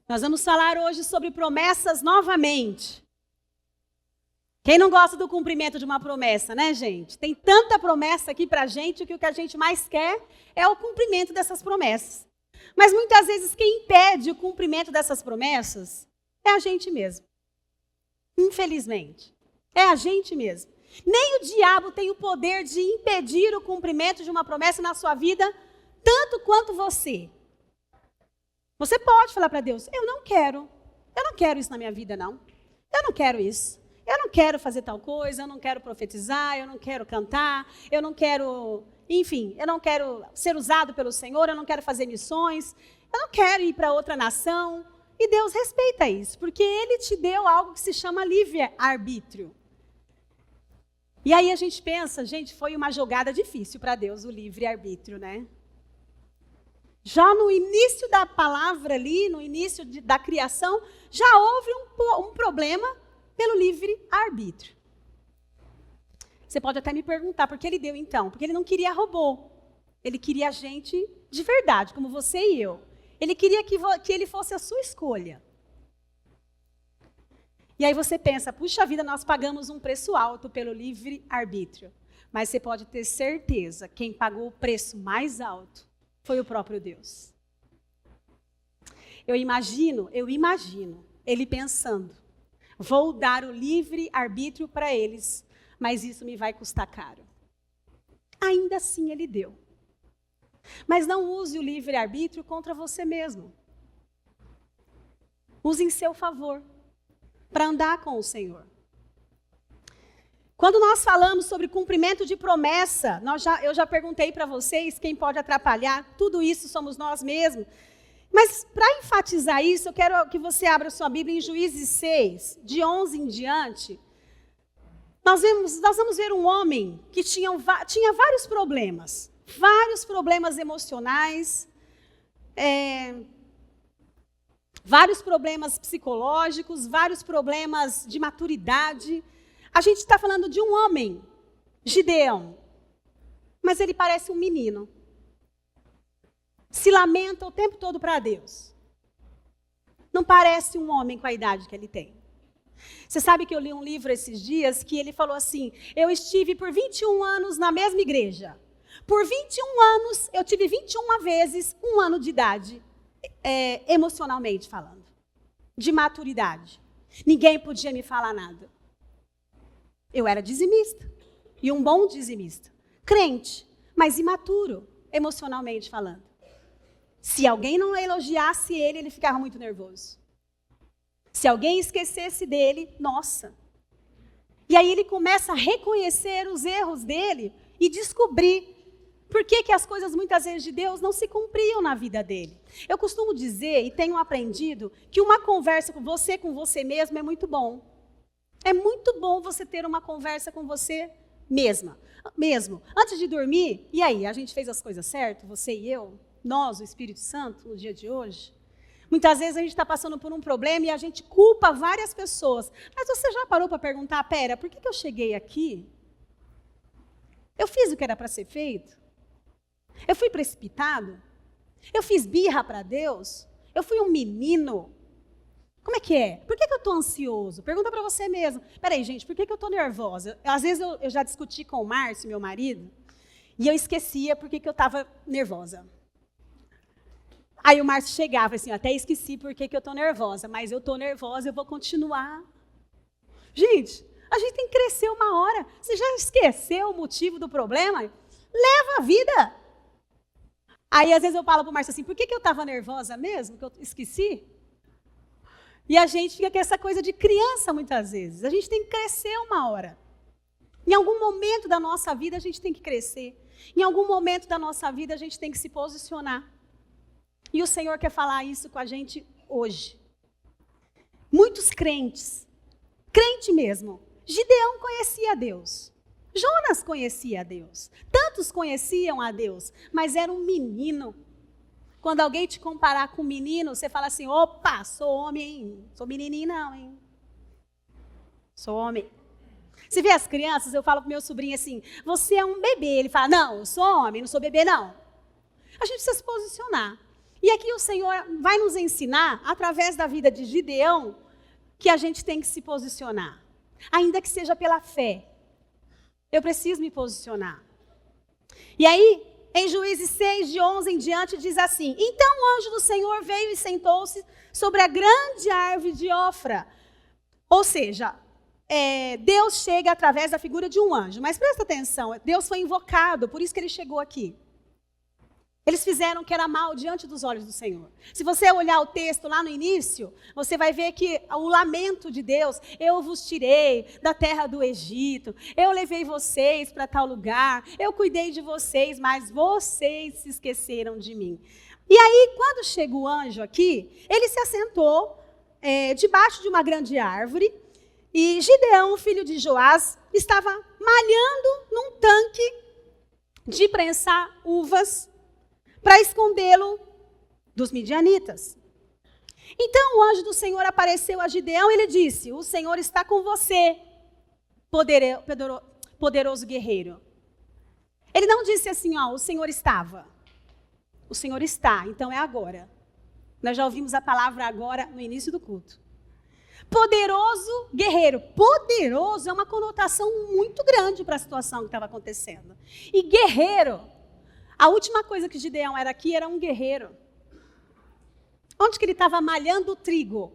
Nós vamos falar hoje sobre promessas novamente. Quem não gosta do cumprimento de uma promessa, né, gente? Tem tanta promessa aqui pra gente que o que a gente mais quer é o cumprimento dessas promessas. Mas muitas vezes quem impede o cumprimento dessas promessas é a gente mesmo. Infelizmente, é a gente mesmo. Nem o diabo tem o poder de impedir o cumprimento de uma promessa na sua vida, tanto quanto você. Você pode falar para Deus, eu não quero isso na minha vida, não. Eu não quero isso. Eu não quero fazer tal coisa, eu não quero profetizar, eu não quero cantar, eu não quero, enfim, eu não quero ser usado pelo Senhor, eu não quero fazer missões, eu não quero ir para outra nação. E Deus respeita isso, porque Ele te deu algo que se chama livre-arbítrio. E aí a gente pensa, gente, foi uma jogada difícil para Deus, o livre-arbítrio, né? Já no início da palavra ali, no início da criação, já houve um problema pelo livre-arbítrio. Você pode até me perguntar, por que Ele deu então? Porque Ele não queria robô. Ele queria gente de verdade, como você e eu. Ele queria que Ele fosse a sua escolha. E aí você pensa, puxa vida, nós pagamos um preço alto pelo livre-arbítrio. Mas você pode ter certeza, quem pagou o preço mais alto foi o próprio Deus. Eu imagino Ele pensando, vou dar o livre-arbítrio para eles, mas isso me vai custar caro. Ainda assim Ele deu. Mas não use o livre-arbítrio contra você mesmo. Use em seu favor, para andar com o Senhor. Quando nós falamos sobre cumprimento de promessa, eu já perguntei para vocês quem pode atrapalhar, tudo isso somos nós mesmos. Mas para enfatizar isso, eu quero que você abra sua Bíblia em Juízes 6, de 11 em diante. Nós vamos ver um homem que tinha vários problemas emocionais, vários problemas psicológicos, vários problemas de maturidade. A gente está falando de um homem, Gideão, mas ele parece um menino. Se lamenta o tempo todo para Deus. Não parece um homem com a idade que ele tem. Você sabe que eu li um livro esses dias que ele falou assim, eu estive por 21 anos na mesma igreja. Por 21 anos, eu tive 21 vezes um ano de idade, emocionalmente falando, de maturidade. Ninguém podia me falar nada. Eu era dizimista, e um bom dizimista. Crente, mas imaturo, emocionalmente falando. Se alguém não elogiasse ele, ele ficava muito nervoso. Se alguém esquecesse dele, nossa. E aí ele começa a reconhecer os erros dele e descobrir por que as coisas muitas vezes de Deus não se cumpriam na vida dele. Eu costumo dizer e tenho aprendido que uma conversa com você mesmo é muito bom. É muito bom você ter uma conversa com você mesmo. Antes de dormir, e aí, a gente fez as coisas certas, você e eu, nós, o Espírito Santo, no dia de hoje? Muitas vezes a gente está passando por um problema e a gente culpa várias pessoas. Mas você já parou para perguntar, pera, por que eu cheguei aqui? Eu fiz o que era para ser feito? Eu fui precipitado? Eu fiz birra para Deus? Eu fui um menino? Como é que é? Por que eu estou ansioso? Pergunta para você mesmo. Peraí, gente, por que eu estou nervosa? Às vezes eu já discuti com o Márcio, meu marido, e eu esquecia por que eu estava nervosa. Aí o Márcio chegava assim, até esqueci por que eu estou nervosa, mas eu estou nervosa, eu vou continuar. Gente, a gente tem que crescer uma hora. Você já esqueceu o motivo do problema? Leva a vida. Aí às vezes eu falo para o Márcio assim, por que eu estava nervosa mesmo, que eu esqueci? E a gente fica com essa coisa de criança muitas vezes. A gente tem que crescer uma hora. Em algum momento da nossa vida a gente tem que crescer. Em algum momento da nossa vida a gente tem que se posicionar. E o Senhor quer falar isso com a gente hoje. Muitos crentes, crente mesmo, Gideão conhecia a Deus. Jonas conhecia a Deus. Tantos conheciam a Deus, mas era um menino. Quando alguém te comparar com um menino, você fala assim, opa, sou homem, hein? Sou menininho não, hein? Sou homem. Você vê as crianças, eu falo pro meu sobrinho assim, você é um bebê. Ele fala, não, eu sou homem, não sou bebê não. A gente precisa se posicionar. E aqui o Senhor vai nos ensinar, através da vida de Gideão, que a gente tem que se posicionar. Ainda que seja pela fé. Eu preciso me posicionar. E aí, em Juízes 6, de 11 em diante, diz assim: Então o anjo do Senhor veio e sentou-se sobre a grande árvore de Ofra. Ou seja, Deus chega através da figura de um anjo. Mas presta atenção, Deus foi invocado, por isso que ele chegou aqui. Eles fizeram o que era mal diante dos olhos do Senhor. Se você olhar o texto lá no início, você vai ver que o lamento de Deus: eu vos tirei da terra do Egito, eu levei vocês para tal lugar, eu cuidei de vocês, mas vocês se esqueceram de mim. E aí, quando chega o anjo aqui, ele se assentou debaixo de uma grande árvore, e Gideão, filho de Joás, estava malhando num tanque de prensar uvas, para escondê-lo dos midianitas. Então o anjo do Senhor apareceu a Gideão e ele disse: o Senhor está com você, poderoso guerreiro. Ele não disse assim, o Senhor estava. O Senhor está, então é agora. Nós já ouvimos a palavra agora no início do culto. Poderoso guerreiro. Poderoso é uma conotação muito grande para a situação que estava acontecendo. E guerreiro, a última coisa que Gideão era aqui era um guerreiro. Onde que ele estava malhando o trigo?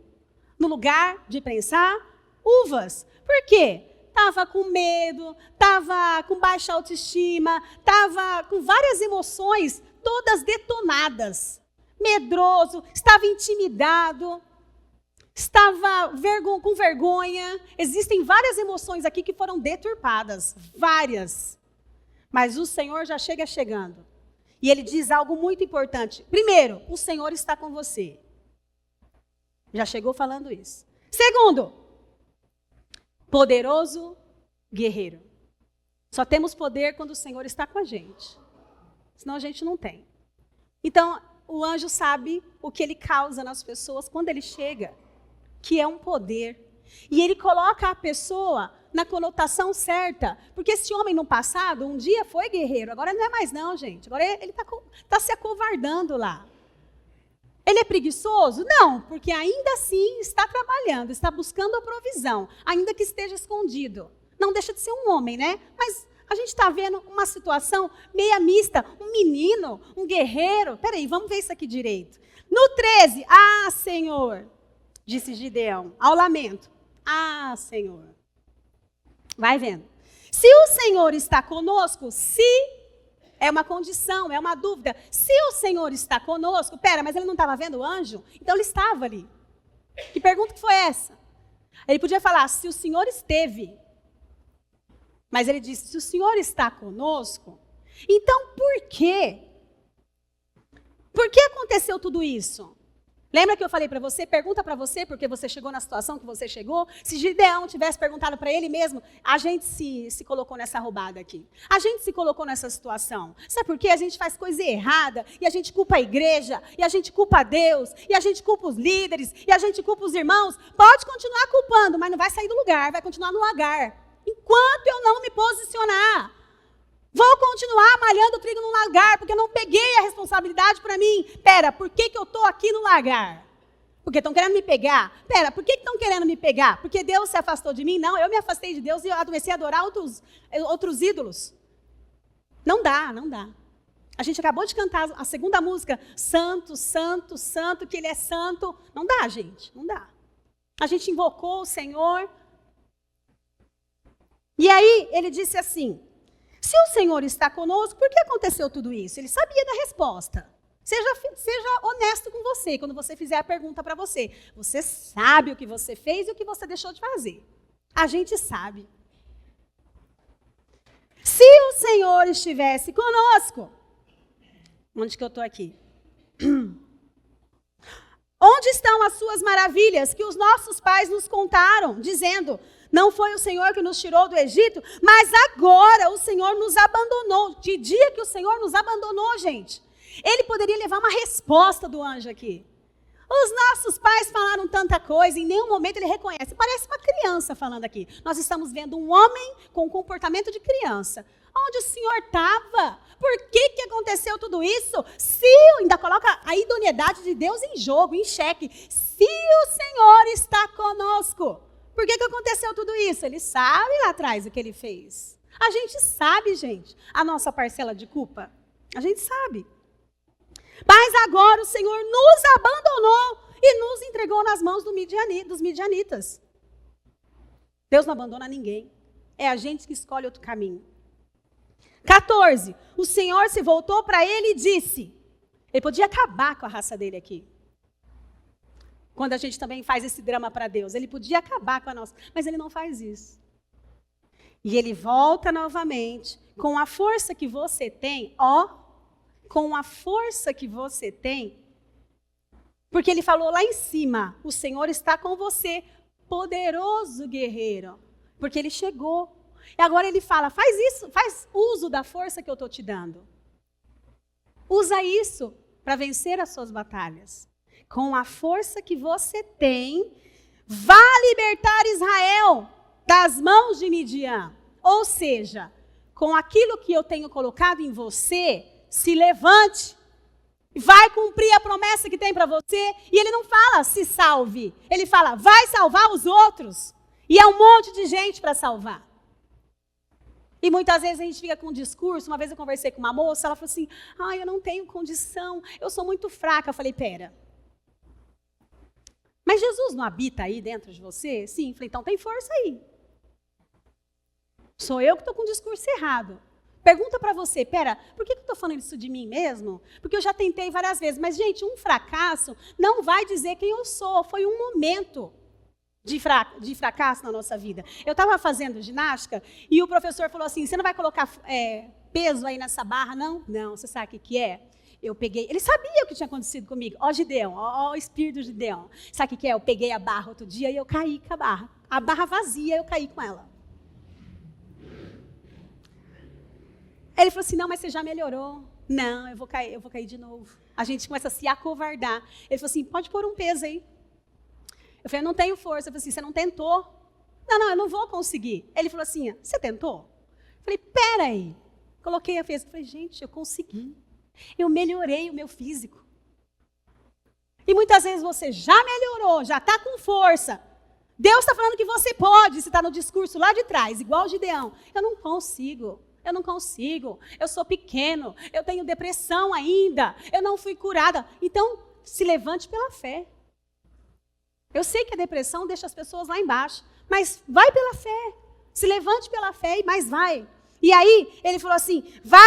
No lugar de prensar uvas. Por quê? Estava com medo, estava com baixa autoestima, estava com várias emoções, todas detonadas. Medroso, estava intimidado, estava com vergonha. Existem várias emoções aqui que foram deturpadas, várias. Mas o Senhor já chega chegando. E ele diz algo muito importante. Primeiro, o Senhor está com você. Já chegou falando isso. Segundo, poderoso guerreiro. Só temos poder quando o Senhor está com a gente. Senão a gente não tem. Então, o anjo sabe o que ele causa nas pessoas quando ele chega, que é um poder. E ele coloca a pessoa na conotação certa. Porque esse homem no passado, um dia foi guerreiro. Agora não é mais não, gente. Agora ele está se acovardando lá. Ele é preguiçoso? Não, porque ainda assim está trabalhando, está buscando a provisão, ainda que esteja escondido. Não deixa de ser um homem, né? Mas a gente está vendo uma situação meia mista. Um menino, um guerreiro. Peraí, vamos ver isso aqui direito. No 13, Senhor, disse Gideão, ao lamento. Senhor. Vai vendo. Se o Senhor está conosco, se é uma condição, é uma dúvida. Se o Senhor está conosco, mas ele não estava vendo o anjo? Então ele estava ali. Que pergunta que foi essa? Ele podia falar, se o Senhor esteve. Mas ele disse, se o Senhor está conosco, então por quê? Por que aconteceu tudo isso? Lembra que eu falei para você? Pergunta para você, porque você chegou na situação que você chegou. Se Gideão tivesse perguntado para ele mesmo, a gente se colocou nessa roubada aqui. A gente se colocou nessa situação. Sabe por quê? A gente faz coisa errada, e a gente culpa a igreja, e a gente culpa Deus, e a gente culpa os líderes, e a gente culpa os irmãos. Pode continuar culpando, mas não vai sair do lugar, vai continuar no lagar. Enquanto eu não me posicionar, vou continuar malhando trigo no lagar, porque eu não peguei a responsabilidade para mim. Por que eu estou aqui no lagar? Porque estão querendo me pegar. Por que estão querendo me pegar? Porque Deus se afastou de mim? Não, eu me afastei de Deus e eu comecei a adorar outros ídolos. Não dá, não dá. A gente acabou de cantar a segunda música, Santo, Santo, Santo, que Ele é santo. Não dá, gente, não dá. A gente invocou o Senhor. E aí, ele disse assim, se o Senhor está conosco, por que aconteceu tudo isso? Ele sabia da resposta. Seja honesto com você, quando você fizer a pergunta para você. Você sabe o que você fez e o que você deixou de fazer. A gente sabe. Se o Senhor estivesse conosco, onde que eu estou aqui? Onde estão as suas maravilhas que os nossos pais nos contaram, dizendo, não foi o Senhor que nos tirou do Egito, mas agora o Senhor nos abandonou. Que dia que o Senhor nos abandonou, gente? Ele poderia levar uma resposta do anjo aqui. Os nossos pais falaram tanta coisa, em nenhum momento ele reconhece. Parece uma criança falando aqui. Nós estamos vendo um homem com um comportamento de criança. Onde o senhor estava? Por que aconteceu tudo isso? Se ainda coloca a idoneidade de Deus em jogo, em xeque. Se o Senhor está conosco, por que aconteceu tudo isso? Ele sabe lá atrás o que ele fez. A gente sabe, gente, a nossa parcela de culpa. A gente sabe. Mas agora o Senhor nos abandonou e nos entregou nas mãos dos midianitas. Deus não abandona ninguém. É a gente que escolhe outro caminho. 14. O Senhor se voltou para ele e disse. Ele podia acabar com a raça dele aqui. Quando a gente também faz esse drama para Deus. Ele podia acabar com a nossa. Mas ele não faz isso. E ele volta novamente com a força que você tem. Com a força que você tem. Porque ele falou lá em cima. O Senhor está com você. Poderoso guerreiro. Porque ele chegou. E agora ele fala, faz isso, faz uso da força que eu estou te dando. Usa isso para vencer as suas batalhas. Com a força que você tem, vá libertar Israel das mãos de Midian. Ou seja, com aquilo que eu tenho colocado em você, se levante. Vai cumprir a promessa que tem para você. E ele não fala, se salve. Ele fala, vai salvar os outros. E é um monte de gente para salvar. E muitas vezes a gente fica com um discurso. Uma vez eu conversei com uma moça, ela falou assim, eu não tenho condição, eu sou muito fraca. Eu falei, pera, mas Jesus não habita aí dentro de você? Sim, eu falei, então tem força aí. Sou eu que estou com o discurso errado. Pergunta para você, pera, por que eu estou falando isso de mim mesmo? Porque eu já tentei várias vezes, mas gente, um fracasso não vai dizer quem eu sou, foi um momento de fracasso na nossa vida. Eu estava fazendo ginástica e o professor falou assim, você não vai colocar peso aí nessa barra, não? Não, você sabe o que é? Eu peguei, ele sabia o que tinha acontecido comigo. Gideão, o espírito de Gideão. Sabe o que é? Eu peguei a barra outro dia e eu caí com a barra. A barra vazia, eu caí com ela. Ele falou assim, não, mas você já melhorou. Não, eu vou cair de novo. A gente começa a se acovardar. Ele falou assim, pode pôr um peso aí. Eu falei, eu não tenho força. Eu falei assim, você não tentou? Não, eu não vou conseguir. Ele falou assim, você tentou? Eu falei, peraí. Coloquei a peso. Eu falei, gente, eu consegui. Eu melhorei o meu físico. E muitas vezes você já melhorou, já está com força. Deus está falando que você pode, você está no discurso lá de trás, igual o Gideão. Eu não consigo, eu sou pequeno, eu tenho depressão ainda, eu não fui curada. Então, se levante pela fé. Eu sei que a depressão deixa as pessoas lá embaixo, mas vai pela fé. Se levante pela fé, mas vai. E aí, ele falou assim, vai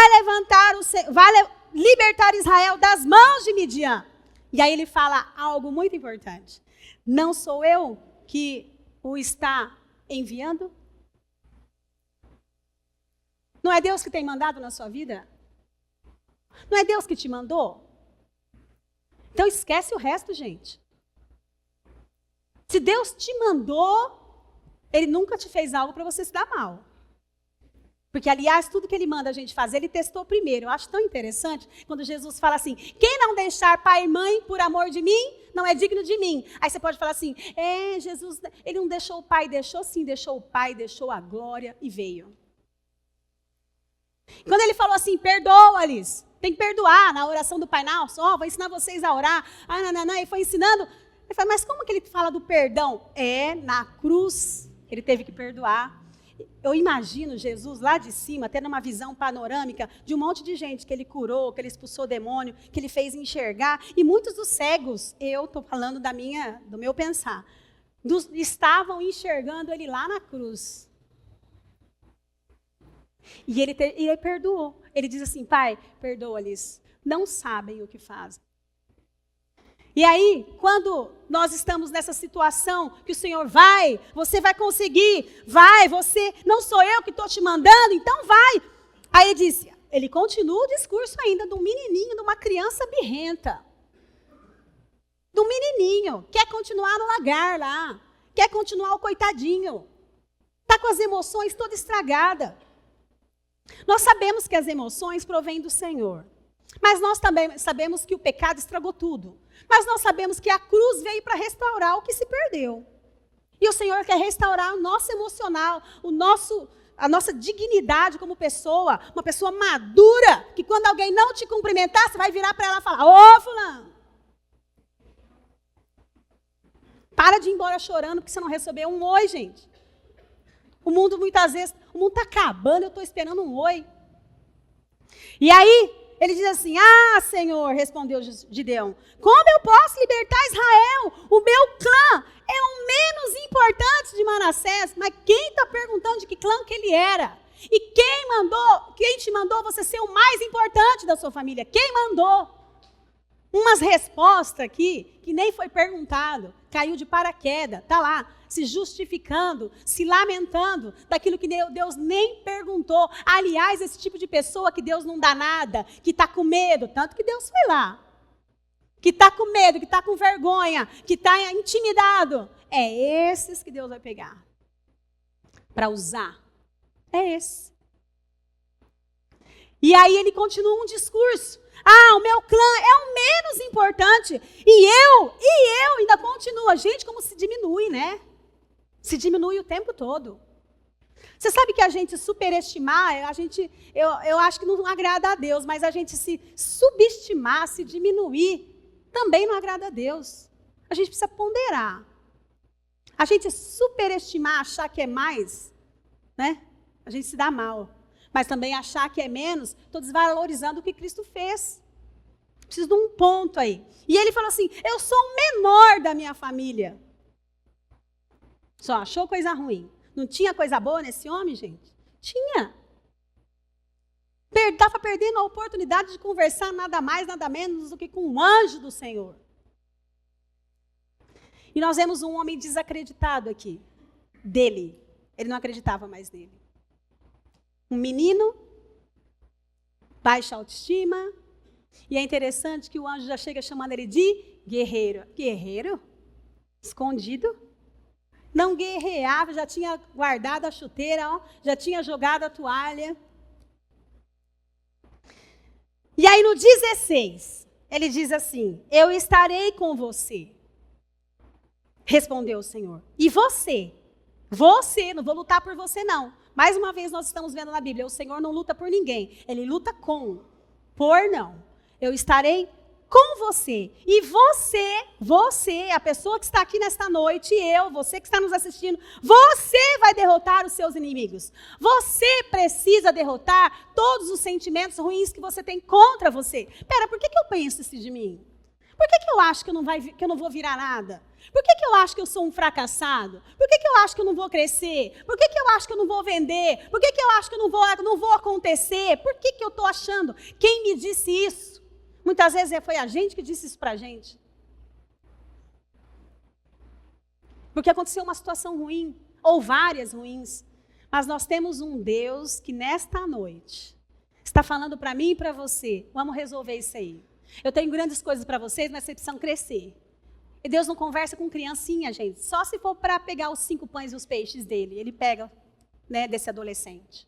libertar Israel das mãos de Midian. E aí ele fala algo muito importante. Não sou eu que o está enviando? Não é Deus que tem mandado na sua vida? Não é Deus que te mandou? Então esquece o resto, gente. Se Deus te mandou, Ele nunca te fez algo para você se dar mal. Porque, aliás, tudo que Ele manda a gente fazer, Ele testou primeiro. Eu acho tão interessante quando Jesus fala assim, quem não deixar pai e mãe por amor de mim, não é digno de mim. Aí você pode falar assim, Jesus, Ele não deixou o pai, deixou sim, deixou o pai, deixou a glória e veio. Quando Ele falou assim, perdoa-lhes, tem que perdoar na oração do Pai Nosso, vou ensinar vocês a orar, e foi ensinando. Ele fala, mas como que Ele fala do perdão? Na cruz, Ele teve que perdoar. Eu imagino Jesus lá de cima, tendo uma visão panorâmica de um monte de gente que Ele curou, que Ele expulsou demônio, que Ele fez enxergar. E muitos dos cegos, eu estou falando do meu pensar, estavam enxergando Ele lá na cruz. E ele perdoou. Ele diz assim, Pai, perdoa-lhes, não sabem o que fazem. E aí, quando nós estamos nessa situação, que o Senhor você vai conseguir, não sou eu que estou te mandando, então vai. Aí ele continua o discurso ainda de um menininho, de uma criança birrenta. De um menininho, quer continuar no lagar lá, quer continuar o coitadinho. Está com as emoções toda estragada. Nós sabemos que as emoções provêm do Senhor. Mas nós também sabemos que o pecado estragou tudo. Mas nós sabemos que a cruz veio para restaurar o que se perdeu. E o Senhor quer restaurar o nosso emocional, a nossa dignidade como pessoa, uma pessoa madura, que quando alguém não te cumprimentar, você vai virar para ela e falar: ô fulano, para de ir embora chorando porque você não recebeu um oi, gente. O mundo muitas vezes, o mundo está acabando, eu estou esperando um oi. E aí, ele diz assim: ah, Senhor, respondeu Gideão, como eu posso libertar Israel? O meu clã é o menos importante de Manassés. Mas quem está perguntando de que clã que ele era? E quem te mandou você ser o mais importante da sua família? Quem mandou? Umas respostas aqui que nem foi perguntado, caiu de paraquedas, está lá, se justificando, se lamentando daquilo que Deus nem perguntou. Aliás, esse tipo de pessoa que Deus não dá nada, que está com medo, tanto que Deus foi lá, que está com medo, que está com vergonha, que está intimidado, é esses que Deus vai pegar para usar. É esse. E aí ele continua um discurso. Ah, o meu clã é o menos importante. E eu ainda continua. Gente, como se diminui, né? Se diminui o tempo todo. Você sabe que a gente superestimar, eu acho que não agrada a Deus, mas a gente se subestimar, se diminuir, também não agrada a Deus. A gente precisa ponderar. A gente superestimar, achar que é mais, né? A gente se dá mal. Mas também achar que é menos, estou desvalorizando o que Cristo fez. Preciso de um ponto aí. E ele falou assim: eu sou o menor da minha família. Só achou coisa ruim. Não tinha coisa boa nesse homem, gente? Tinha. Estava perdendo a oportunidade de conversar nada mais, nada menos do que com um anjo do Senhor. E nós vemos um homem desacreditado aqui, dele. Ele não acreditava mais nele. Um menino, baixa autoestima, e é interessante que o anjo já chega chamando ele de guerreiro. Guerreiro? Escondido? Não guerreava, já tinha guardado a chuteira, ó, já tinha jogado a toalha. E aí no 16, ele diz assim: eu estarei com você, respondeu o Senhor. E você, não vou lutar por você não. Mais uma vez nós estamos vendo na Bíblia, o Senhor não luta por ninguém, Ele luta por não. Eu estarei com você. E você, a pessoa que está aqui nesta noite, você que está nos assistindo, você vai derrotar os seus inimigos. Você precisa derrotar todos os sentimentos ruins que você tem contra você. Pera, por que eu penso isso de mim? Por que eu acho que eu não vou virar nada? Por que eu acho que eu sou um fracassado? Por que eu acho que eu não vou crescer? Por que eu acho que eu não vou vender? Por que eu acho que eu não vou acontecer? Por que eu estou achando? Quem me disse isso? Muitas vezes foi a gente que disse isso para a gente. Porque aconteceu uma situação ruim, ou várias ruins. Mas nós temos um Deus que nesta noite está falando para mim e para você: vamos resolver isso aí. Eu tenho grandes coisas para vocês, mas vocês precisam crescer. E Deus não conversa com criancinha, gente. Só se for para pegar os 5 pães e os peixes dele. Ele pega, né, desse adolescente.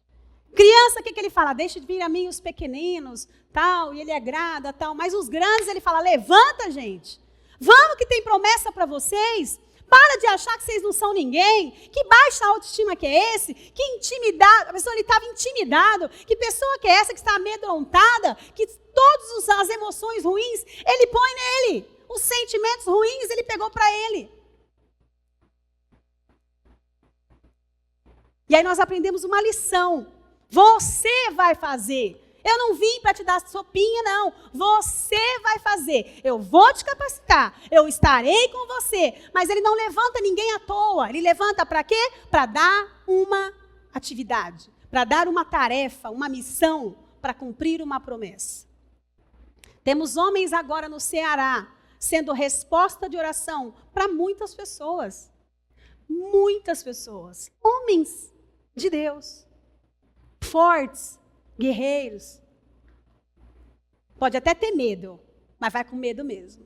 Criança, o que ele fala? Deixa de vir a mim os pequeninos, tal, e ele agrada, tal. Mas os grandes, ele fala: levanta, gente. Vamos que tem promessa para vocês. Para de achar que vocês não são ninguém. Que baixa autoestima que é esse? Que intimidade. A pessoa estava intimidado. Que pessoa que é essa que está amedrontada? Que todas as emoções ruins, ele põe nele. Os sentimentos ruins, ele pegou para ele. E aí nós aprendemos uma lição. Você vai fazer. Eu não vim para te dar sopinha, não. Você vai fazer. Eu vou te capacitar. Eu estarei com você. Mas ele não levanta ninguém à toa. Ele levanta para quê? Para dar uma atividade. Para dar uma tarefa, uma missão, para cumprir uma promessa. Temos homens agora no Ceará, sendo resposta de oração para muitas pessoas. Muitas pessoas. Homens de Deus. Fortes. Guerreiros. Pode até ter medo, mas vai com medo mesmo.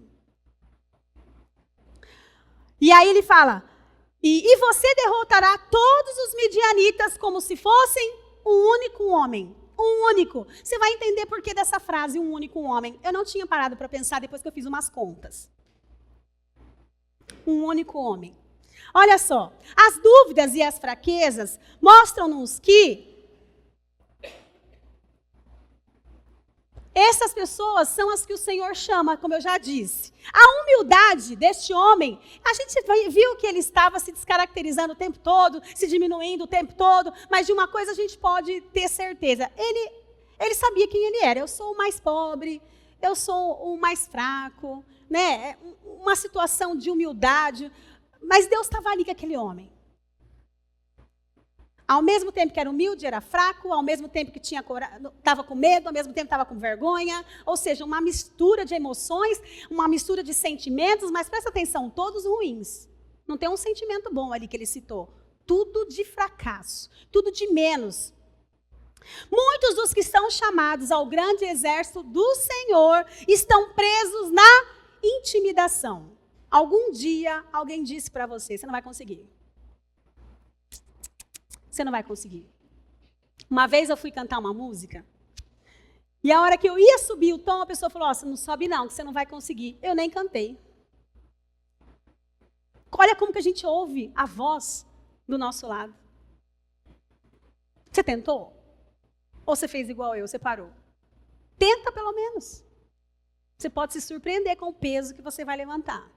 E aí ele fala: e você derrotará todos os midianitas como se fossem um único homem. Um único. Você vai entender por que dessa frase, um único homem. Eu não tinha parado para pensar depois que eu fiz umas contas. Um único homem. Olha só, as dúvidas e as fraquezas mostram-nos que essas pessoas são as que o Senhor chama, como eu já disse. A humildade deste homem, a gente viu que ele estava se descaracterizando o tempo todo, se diminuindo o tempo todo, mas de uma coisa a gente pode ter certeza. Ele sabia quem ele era. Eu sou o mais pobre, eu sou o mais fraco, né? Uma situação de humildade. Mas Deus estava ali com aquele homem. Ao mesmo tempo que era humilde, era fraco, ao mesmo tempo que estava com medo, ao mesmo tempo estava com vergonha. Ou seja, uma mistura de emoções, uma mistura de sentimentos, mas presta atenção, todos ruins. Não tem um sentimento bom ali que ele citou. Tudo de fracasso, tudo de menos. Muitos dos que são chamados ao grande exército do Senhor estão presos na intimidação. Algum dia alguém disse para você, você não vai conseguir. Você não vai conseguir. Uma vez eu fui cantar uma música, e a hora que eu ia subir o tom, a pessoa falou, você não sobe não, que você não vai conseguir. Eu nem cantei. Olha como que a gente ouve a voz do nosso lado. Você tentou? Ou você fez igual eu, você parou? Tenta pelo menos. Você pode se surpreender com o peso que você vai levantar.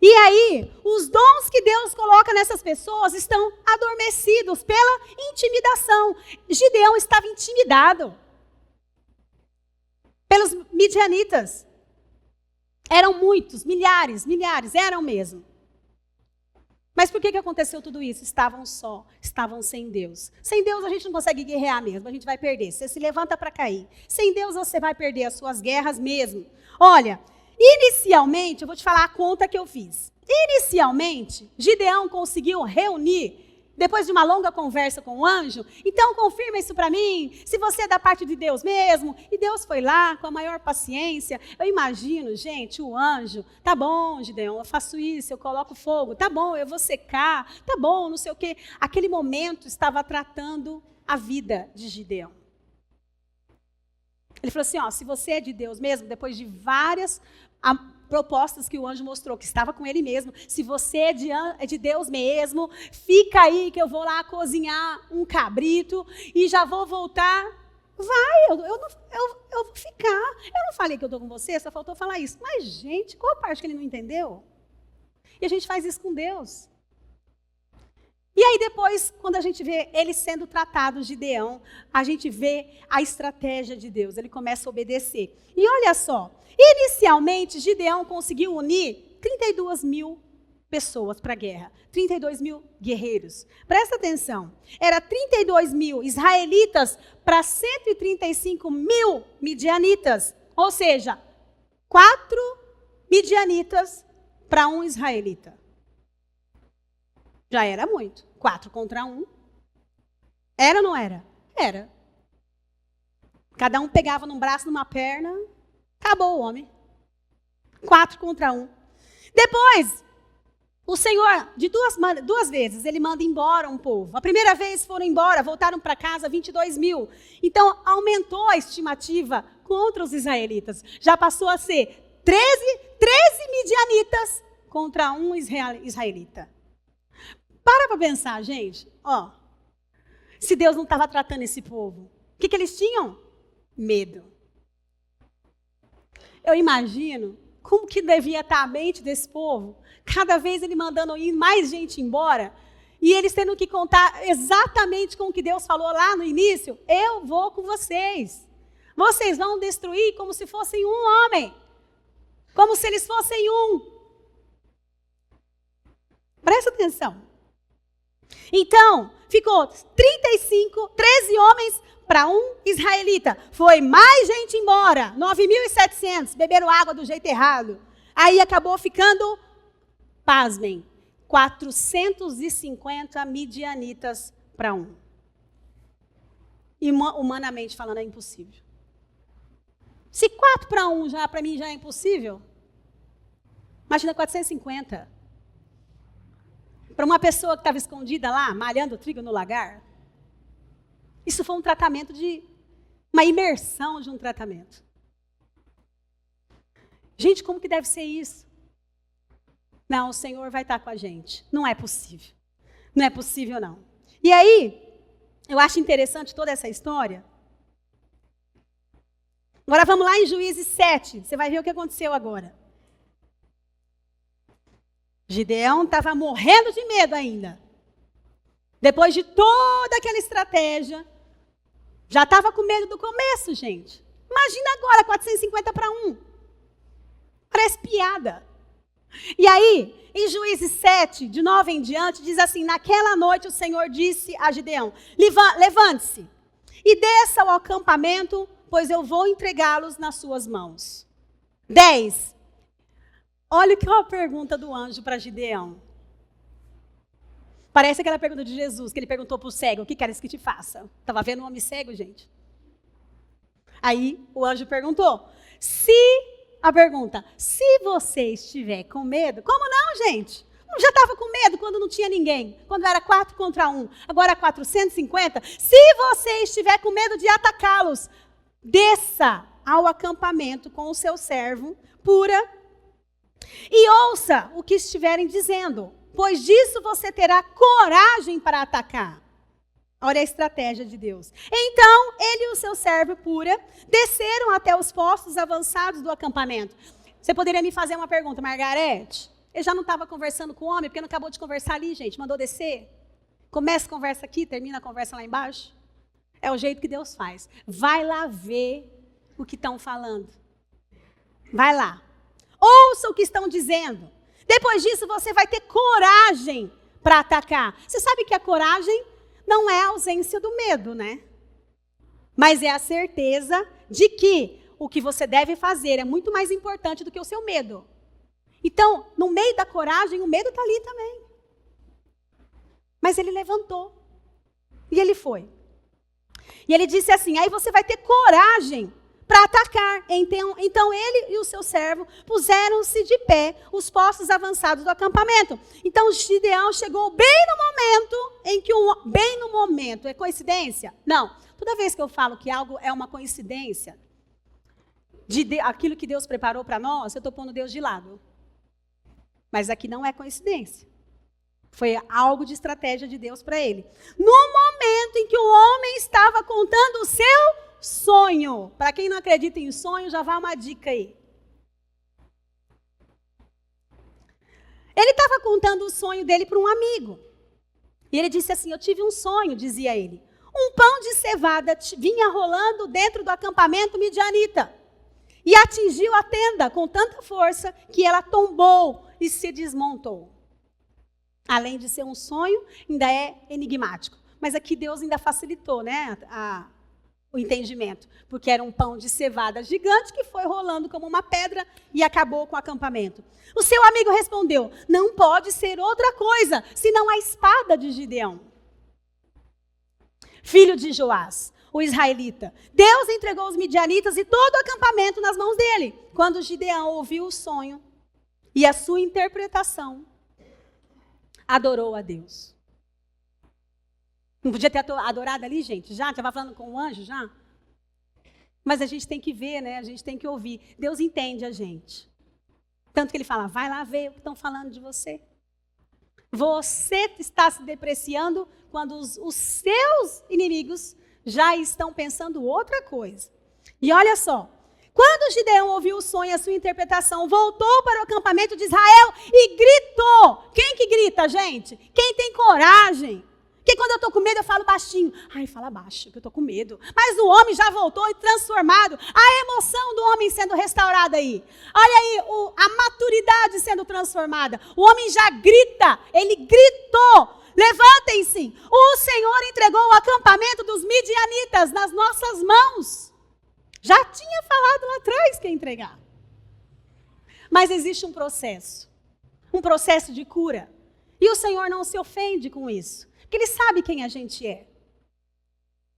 E aí, os dons que Deus coloca nessas pessoas estão adormecidos pela intimidação. Gideão estava intimidado pelos midianitas. Eram muitos, milhares, eram mesmo. Mas por que aconteceu tudo isso? Estavam só, estavam sem Deus. Sem Deus a gente não consegue guerrear mesmo, a gente vai perder. Você se levanta para cair. Sem Deus você vai perder as suas guerras mesmo. Olha, inicialmente, eu vou te falar a conta que eu fiz. Inicialmente, Gideão conseguiu reunir, depois de uma longa conversa com o anjo, então confirma isso para mim, se você é da parte de Deus mesmo. E Deus foi lá com a maior paciência. Eu imagino, gente, o anjo, tá bom, Gideão, eu faço isso, eu coloco fogo, tá bom, eu vou secar, tá bom, não sei o quê. Aquele momento estava tratando a vida de Gideão. Ele falou assim, ó, se você é de Deus mesmo, depois de várias propostas que o anjo mostrou, que estava com ele mesmo, se você é de Deus mesmo, fica aí que eu vou lá cozinhar um cabrito e já vou voltar. Vai, eu vou ficar. Eu não falei que eu estou com você, só faltou falar isso. Mas, gente, qual a parte que ele não entendeu? E a gente faz isso com Deus. E aí depois, quando a gente vê ele sendo tratado, Gideão, a gente vê a estratégia de Deus, ele começa a obedecer. E olha só, inicialmente Gideão conseguiu unir 32 mil pessoas para a guerra, 32 mil guerreiros. Presta atenção, era 32 mil israelitas para 135 mil midianitas, ou seja, 4 midianitas para um israelita. Já era muito. 4 contra 1. Era ou não era? Era. Cada um pegava num braço, numa perna. Acabou o homem. 4 contra 1. Depois, o Senhor, de duas vezes, ele manda embora um povo. A primeira vez foram embora, voltaram para casa 22 mil. Então, aumentou a estimativa contra os israelitas. Já passou a ser 13 midianitas contra um israelita. Para pensar, gente, ó, se Deus não estava tratando esse povo, o que eles tinham? Medo. Eu imagino como que devia estar a mente desse povo, cada vez ele mandando ir mais gente embora, e eles tendo que contar exatamente com o que Deus falou lá no início, eu vou com vocês. Vocês vão destruir como se fossem um homem, como se eles fossem um. Presta atenção. Então, ficou 13 homens para um israelita. Foi mais gente embora, 9.700, beberam água do jeito errado. Aí acabou ficando, pasmem, 450 midianitas para um. E humanamente falando, é impossível. Se 4 para 1 já para mim já é impossível, imagina 450. Para uma pessoa que estava escondida lá, malhando trigo no lagar. Isso foi um tratamento uma imersão de um tratamento. Gente, como que deve ser isso? Não, o Senhor vai estar com a gente. Não é possível. Não é possível, não. E aí, eu acho interessante toda essa história. Agora vamos lá em Juízes 7. Você vai ver o que aconteceu agora. Gideão estava morrendo de medo ainda. Depois de toda aquela estratégia, já estava com medo do começo, gente. Imagina agora, 450 para 1. Parece piada. E aí, em Juízes 7, de 9 em diante, diz assim: naquela noite o Senhor disse a Gideão: levante-se e desça ao acampamento, pois eu vou entregá-los nas suas mãos. 10. Olha que é a pergunta do anjo para Gideão. Parece aquela pergunta de Jesus, que ele perguntou para o cego: o que queres que te faça? Estava vendo um homem cego, gente. Aí o anjo perguntou: se você estiver com medo, como não, gente? Eu já estava com medo quando não tinha ninguém, quando era 4 contra 1, agora 450. Se você estiver com medo de atacá-los, desça ao acampamento com o seu servo, Pura, e ouça o que estiverem dizendo, pois disso você terá coragem para atacar. Olha a estratégia de Deus. Então, ele e o seu servo Pura desceram até os postos avançados do acampamento. Você poderia me fazer uma pergunta, Margarete? Ele já não estava conversando com o homem, porque não acabou de conversar ali, gente? Mandou descer? Começa a conversa aqui, termina a conversa lá embaixo? É o jeito que Deus faz. Vai lá ver o que estão falando. Vai lá. Ouça o que estão dizendo. Depois disso, você vai ter coragem para atacar. Você sabe que a coragem não é a ausência do medo, né? Mas é a certeza de que o que você deve fazer é muito mais importante do que o seu medo. Então, no meio da coragem, o medo está ali também. Mas ele levantou. E ele foi. E ele disse assim: aí você vai ter coragem para atacar. Então ele e o seu servo puseram-se de pé os postos avançados do acampamento. Então Gideão chegou bem no momento, é coincidência? Não. Toda vez que eu falo que algo é uma coincidência, aquilo que Deus preparou para nós, eu estou pondo Deus de lado. Mas aqui não é coincidência. Foi algo de estratégia de Deus para ele. No momento em que o homem estava contando o seu sonho. Para quem não acredita em sonho, já vai uma dica aí. Ele estava contando o sonho dele para um amigo. E ele disse assim: eu tive um sonho, dizia ele. Um pão de cevada vinha rolando dentro do acampamento midianita. E atingiu a tenda com tanta força que ela tombou e se desmontou. Além de ser um sonho, ainda é enigmático. Mas aqui Deus ainda facilitou, né, o entendimento. Porque era um pão de cevada gigante que foi rolando como uma pedra e acabou com o acampamento. O seu amigo respondeu: não pode ser outra coisa, senão a espada de Gideão, filho de Joás, o israelita. Deus entregou os midianitas e todo o acampamento nas mãos dele. Quando Gideão ouviu o sonho e a sua interpretação, adorou a Deus. Não podia ter adorado ali, gente? Já estava falando com o anjo, já? Mas a gente tem que ver, né? A gente tem que ouvir. Deus entende a gente. Tanto que ele fala: vai lá ver o que estão falando de você. Você está se depreciando quando os seus inimigos já estão pensando outra coisa. E olha só. Quando Gideão ouviu o sonho e a sua interpretação, voltou para o acampamento de Israel e gritou. Quem que grita, gente? Quem tem coragem. Porque quando eu estou com medo, eu falo baixinho. Ai, fala baixo, que eu estou com medo. Mas o homem já voltou e transformado. A emoção do homem sendo restaurada aí. Olha aí, a maturidade sendo transformada. O homem já grita, ele gritou. Levantem-se, o Senhor entregou o acampamento dos midianitas nas nossas mãos. Já tinha falado lá atrás que ia entregar. Mas existe um processo de cura. E o Senhor não se ofende com isso, porque Ele sabe quem a gente é.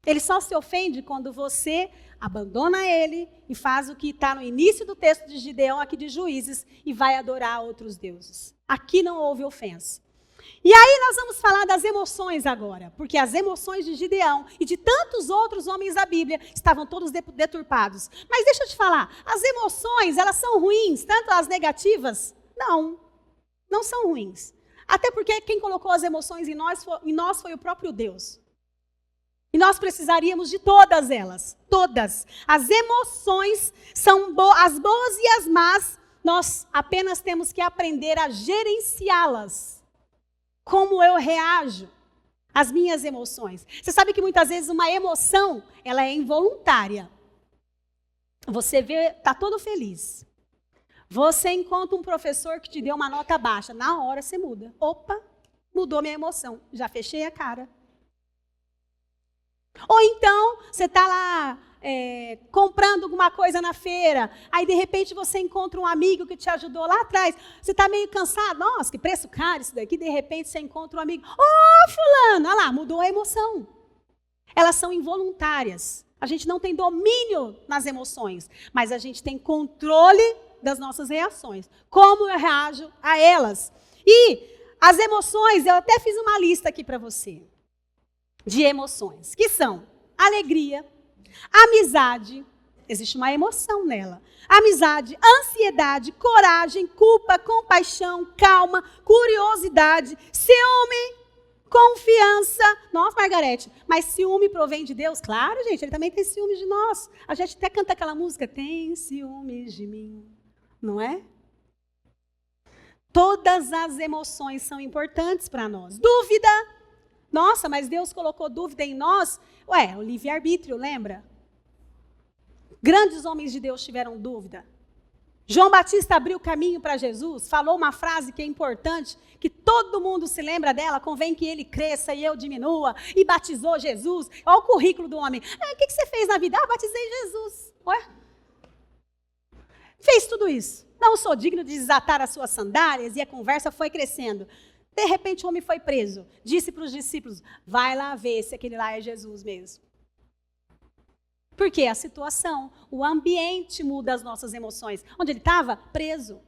Ele só se ofende quando você abandona Ele e faz o que está no início do texto de Gideão, aqui de Juízes, e vai adorar outros deuses. Aqui não houve ofensa. E aí nós vamos falar das emoções agora, porque as emoções de Gideão e de tantos outros homens da Bíblia estavam todos deturpados. Mas deixa eu te falar, as emoções, elas são ruins, tanto as negativas? Não. Não são ruins. Até porque quem colocou as emoções em nós foi o próprio Deus. E nós precisaríamos de todas elas. Todas. As emoções são as boas e as más. Nós apenas temos que aprender a gerenciá-las. Como eu reajo às minhas emoções. Você sabe que muitas vezes uma emoção, ela é involuntária. Você vê, está todo feliz. Você encontra um professor que te deu uma nota baixa. Na hora você muda. Opa, mudou minha emoção. Já fechei a cara. Ou então, você está lá comprando alguma coisa na feira. Aí, de repente, você encontra um amigo que te ajudou lá atrás. Você está meio cansado. Nossa, que preço caro isso daqui. De repente, você encontra um amigo. Ô, fulano, olha lá, mudou a emoção. Elas são involuntárias. A gente não tem domínio nas emoções. Mas a gente tem controle das nossas reações. Como eu reajo a elas. E as emoções, eu até fiz uma lista aqui para você. De emoções. Que são alegria, amizade. Existe uma emoção nela. Amizade, ansiedade, coragem, culpa, compaixão, calma, curiosidade, ciúme, confiança. Nossa, Margarete, mas ciúme provém de Deus? Claro, gente, ele também tem ciúmes de nós. A gente até canta aquela música, tem ciúmes de mim. Não é? Todas as emoções são importantes para nós. Dúvida. Nossa, mas Deus colocou dúvida em nós. Ué, o livre-arbítrio, lembra? Grandes homens de Deus tiveram dúvida. João Batista abriu caminho para Jesus, falou uma frase que é importante, que todo mundo se lembra dela, convém que ele cresça e eu diminua, e batizou Jesus. Olha o currículo do homem. O que você fez na vida? Batizei Jesus. Ué? Fez tudo isso. Não sou digno de desatar as suas sandálias, e a conversa foi crescendo. De repente o homem foi preso. Disse para os discípulos, vai lá ver se aquele lá é Jesus mesmo. Porque a situação, o ambiente muda as nossas emoções. Onde ele estava? Preso.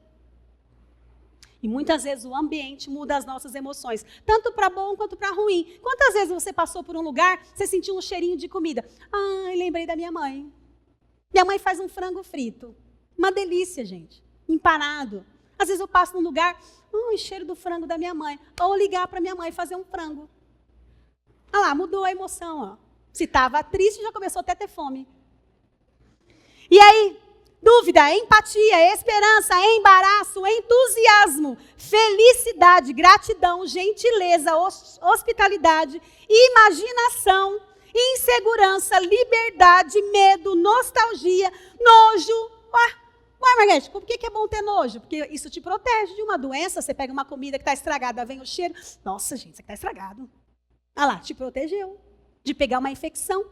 E muitas vezes o ambiente muda as nossas emoções. Tanto para bom quanto para ruim. Quantas vezes você passou por um lugar, você sentiu um cheirinho de comida? Ai, lembrei da minha mãe. Minha mãe faz um frango frito. Uma delícia, gente. Empanado. Às vezes eu passo num lugar, cheiro do frango da minha mãe. Ou ligar para minha mãe fazer um frango. Olha lá, mudou a emoção. Ó. Se estava triste, já começou até a ter fome. E aí, dúvida, empatia, esperança, embaraço, entusiasmo, felicidade, gratidão, gentileza, hospitalidade, imaginação, insegurança, liberdade, medo, nostalgia, nojo. Ué, Margarete, por que é bom ter nojo? Porque isso te protege de uma doença. Você pega uma comida que está estragada, vem o cheiro. Nossa, gente, isso aqui está estragado. Olha lá, te protegeu de pegar uma infecção.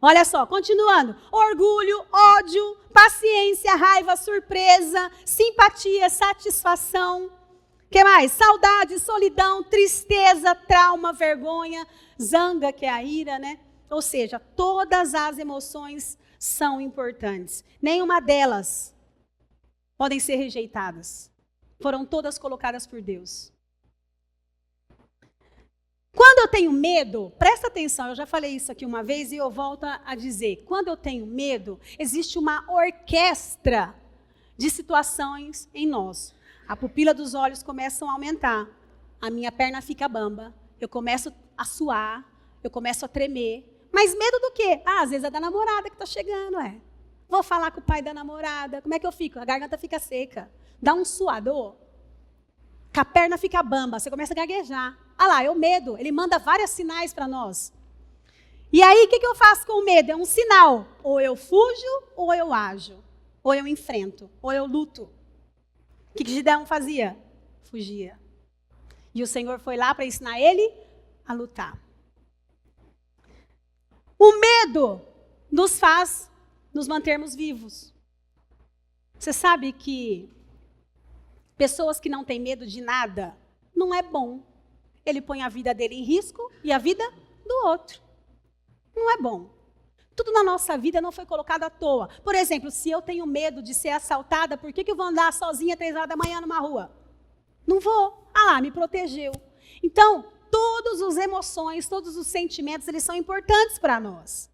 Olha só, continuando. Orgulho, ódio, paciência, raiva, surpresa, simpatia, satisfação. O que mais? Saudade, solidão, tristeza, trauma, vergonha, zanga, que é a ira, né? Ou seja, todas as emoções são importantes. Nenhuma delas podem ser rejeitadas. Foram todas colocadas por Deus. Quando eu tenho medo, presta atenção, eu já falei isso aqui uma vez e eu volto a dizer. Quando eu tenho medo, existe uma orquestra de situações em nós. A pupila dos olhos começa a aumentar, a minha perna fica bamba, eu começo a suar, eu começo a tremer. Mas medo do quê? Às vezes é da namorada que está chegando, Vou falar com o pai da namorada, como é que eu fico? A garganta fica seca, dá um suador, a perna fica bamba, você começa a gaguejar. Ah lá, é o medo, ele manda vários sinais para nós. E aí, o que eu faço com o medo? É um sinal, ou eu fujo, ou eu ajo, ou eu enfrento, ou eu luto. O que Gideão fazia? Fugia. E o Senhor foi lá para ensinar ele a lutar. O medo nos faz nos mantermos vivos. Você sabe que pessoas que não têm medo de nada, não é bom. Ele põe a vida dele em risco e a vida do outro. Não é bom. Tudo na nossa vida não foi colocado à toa. Por exemplo, se eu tenho medo de ser assaltada, por que eu vou andar sozinha 3 horas da manhã numa rua? Não vou. Ah lá, me protegeu. Então, todas as emoções, todos os sentimentos, eles são importantes para nós.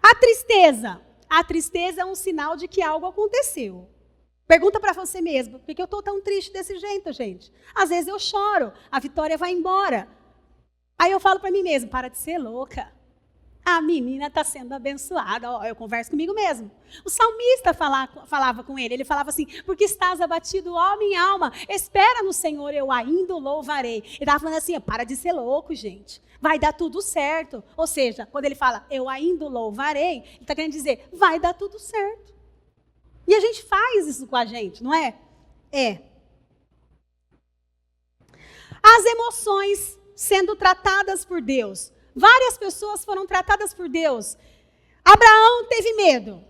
A tristeza é um sinal de que algo aconteceu. Pergunta para você mesmo, por que eu estou tão triste desse jeito, gente? Às vezes eu choro, a Vitória vai embora. Aí eu falo para mim mesmo, para de ser louca. A menina está sendo abençoada. Ó, eu converso comigo mesmo. O salmista falava com ele. Ele falava assim, porque estás abatido, ó minha alma. Espera no Senhor, eu ainda o louvarei. Ele estava falando assim, para de ser louco, gente. Vai dar tudo certo. Ou seja, quando ele fala, eu ainda o louvarei, ele está querendo dizer, vai dar tudo certo. E a gente faz isso com a gente, não é? É. As emoções sendo tratadas por Deus. Várias pessoas foram tratadas por Deus. Abraão teve medo.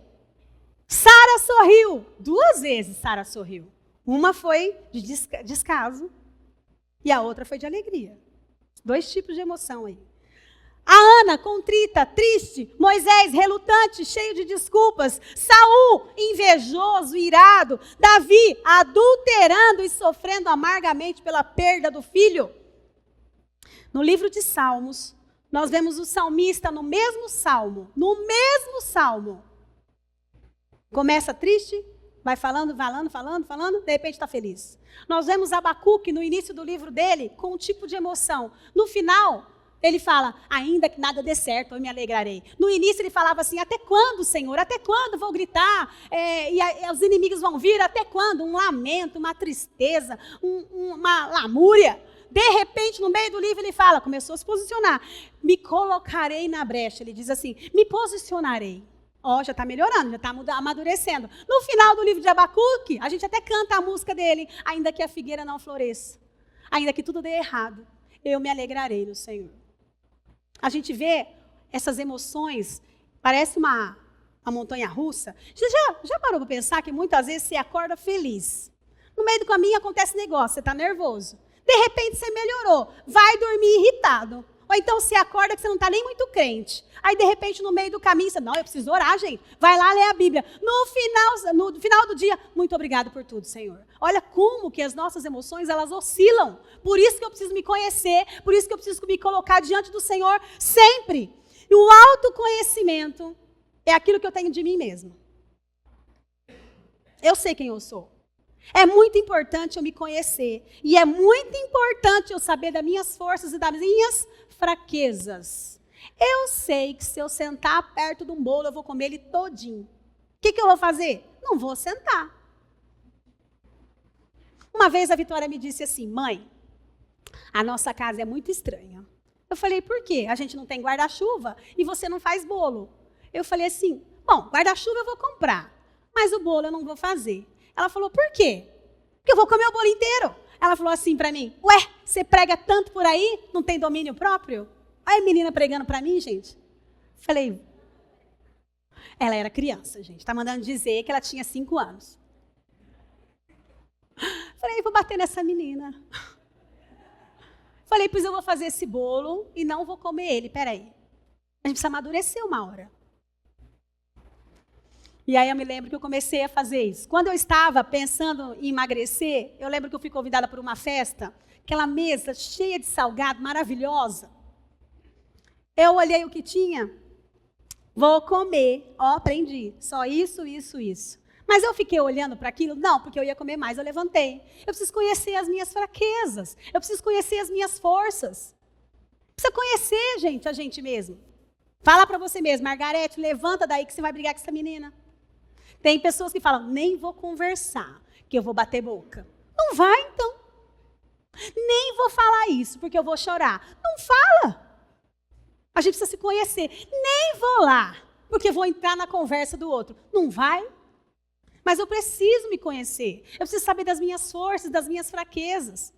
Sara sorriu. 2 vezes Sara sorriu. Uma foi de descaso e a outra foi de alegria. 2 tipos de emoção aí. A Ana, contrita, triste. Moisés, relutante, cheio de desculpas. Saul, invejoso, irado. Davi, adulterando e sofrendo amargamente pela perda do filho. No livro de Salmos, nós vemos o salmista no mesmo salmo. Começa triste, vai falando, de repente está feliz. Nós vemos Abacuque no início do livro dele com um tipo de emoção. No final, ele fala, ainda que nada dê certo, eu me alegrarei. No início ele falava assim, até quando, Senhor? Até quando vou gritar? Os inimigos vão vir? Até quando? Um lamento, uma tristeza, uma lamúria. De repente, no meio do livro, ele fala, começou a se posicionar. Me colocarei na brecha. Ele diz assim, me posicionarei. Ó, já está melhorando, já está amadurecendo. No final do livro de Abacuque, a gente até canta a música dele, ainda que a figueira não floresça, ainda que tudo dê errado, eu me alegrarei no Senhor. A gente vê essas emoções, parece uma montanha russa. Você já parou para pensar que muitas vezes você acorda feliz. No meio do caminho acontece negócio, você está nervoso. De repente você melhorou, vai dormir irritado. Ou então você acorda que você não está nem muito crente. Aí de repente no meio do caminho você, não, eu preciso orar, gente. Vai lá ler a Bíblia. No final do dia, muito obrigado por tudo, Senhor. Olha como que as nossas emoções, elas oscilam. Por isso que eu preciso me conhecer, por isso que eu preciso me colocar diante do Senhor sempre. E o autoconhecimento é aquilo que eu tenho de mim mesmo. Eu sei quem eu sou. É muito importante eu me conhecer. E é muito importante eu saber das minhas forças e das minhas fraquezas. Eu sei que se eu sentar perto de um bolo, eu vou comer ele todinho. O que eu vou fazer? Não vou sentar. Uma vez a Vitória me disse assim, mãe, a nossa casa é muito estranha. Eu falei, por quê? A gente não tem guarda-chuva e você não faz bolo. Eu falei assim, bom, guarda-chuva eu vou comprar, mas o bolo eu não vou fazer. Ela falou, por quê? Porque eu vou comer o bolo inteiro. Ela falou assim para mim, ué, você prega tanto por aí, não tem domínio próprio? Olha a menina pregando para mim, gente. Falei, ela era criança, gente, tá mandando dizer que ela tinha 5 anos. Falei, vou bater nessa menina. Falei, pois eu vou fazer esse bolo e não vou comer ele, peraí. A gente precisa amadurecer uma hora. E aí eu me lembro que eu comecei a fazer isso. Quando eu estava pensando em emagrecer, eu lembro que eu fui convidada para uma festa, aquela mesa cheia de salgado, maravilhosa. Eu olhei o que tinha, vou comer, ó, aprendi, só isso. Mas eu fiquei olhando para aquilo? Não, porque eu ia comer mais, eu levantei. Eu preciso conhecer as minhas fraquezas, eu preciso conhecer as minhas forças. Precisa conhecer, gente, a gente mesmo. Fala para você mesmo, Margarete, levanta daí que você vai brigar com essa menina. Tem pessoas que falam, nem vou conversar, que eu vou bater boca. Não vai, então. Nem vou falar isso, porque eu vou chorar. Não fala. A gente precisa se conhecer. Nem vou lá, porque vou entrar na conversa do outro. Não vai. Mas eu preciso me conhecer. Eu preciso saber das minhas forças, das minhas fraquezas.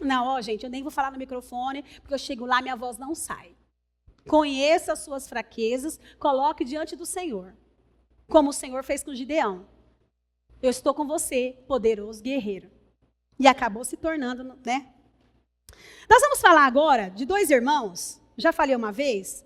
Não, ó, gente, eu nem vou falar no microfone, porque eu chego lá, minha voz não sai. Conheça as suas fraquezas, coloque diante do Senhor. Como o Senhor fez com Gideão. Eu estou com você, poderoso guerreiro. E acabou se tornando, né? Nós vamos falar agora de 2 irmãos, já falei uma vez,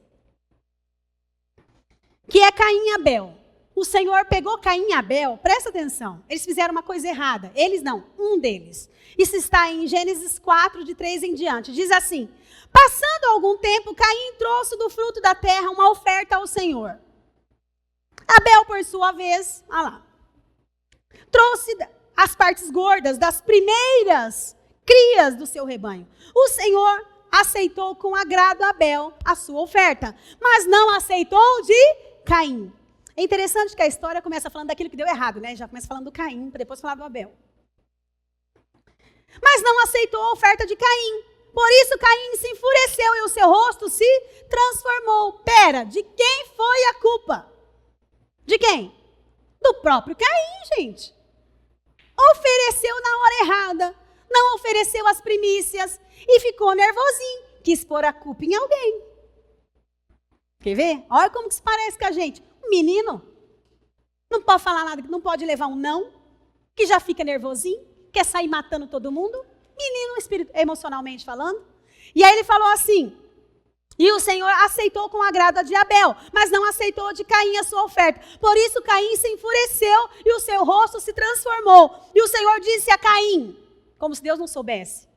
que é Caim e Abel. O Senhor pegou Caim e Abel, presta atenção, eles fizeram uma coisa errada. Eles não, um deles. Isso está em Gênesis 4, de 3 em diante. Diz assim, passando algum tempo, Caim trouxe do fruto da terra uma oferta ao Senhor. Abel, por sua vez, olha lá, Trouxe as partes gordas das primeiras crias do seu rebanho. O Senhor aceitou com agrado Abel a sua oferta, mas não aceitou de Caim. É interessante que a história começa falando daquilo que deu errado, né? Já começa falando do Caim, para depois falar do Abel. Mas não aceitou a oferta de Caim. Por isso Caim se enfureceu e o seu rosto se transformou. Pera, de quem foi a culpa? De quem? Do próprio Caim, gente. Ofereceu na hora errada, não ofereceu as primícias e ficou nervosinho. Quis pôr a culpa em alguém. Quer ver? Olha como que se parece com a gente. Um menino não pode falar nada, não pode levar um não, que já fica nervosinho, quer sair matando todo mundo. Menino emocionalmente falando. E aí ele falou assim, e o Senhor aceitou com agrado a de Abel, mas não aceitou de Caim a sua oferta. Por isso Caim se enfureceu e o seu rosto se transformou. E o Senhor disse a Caim, como se Deus não soubesse.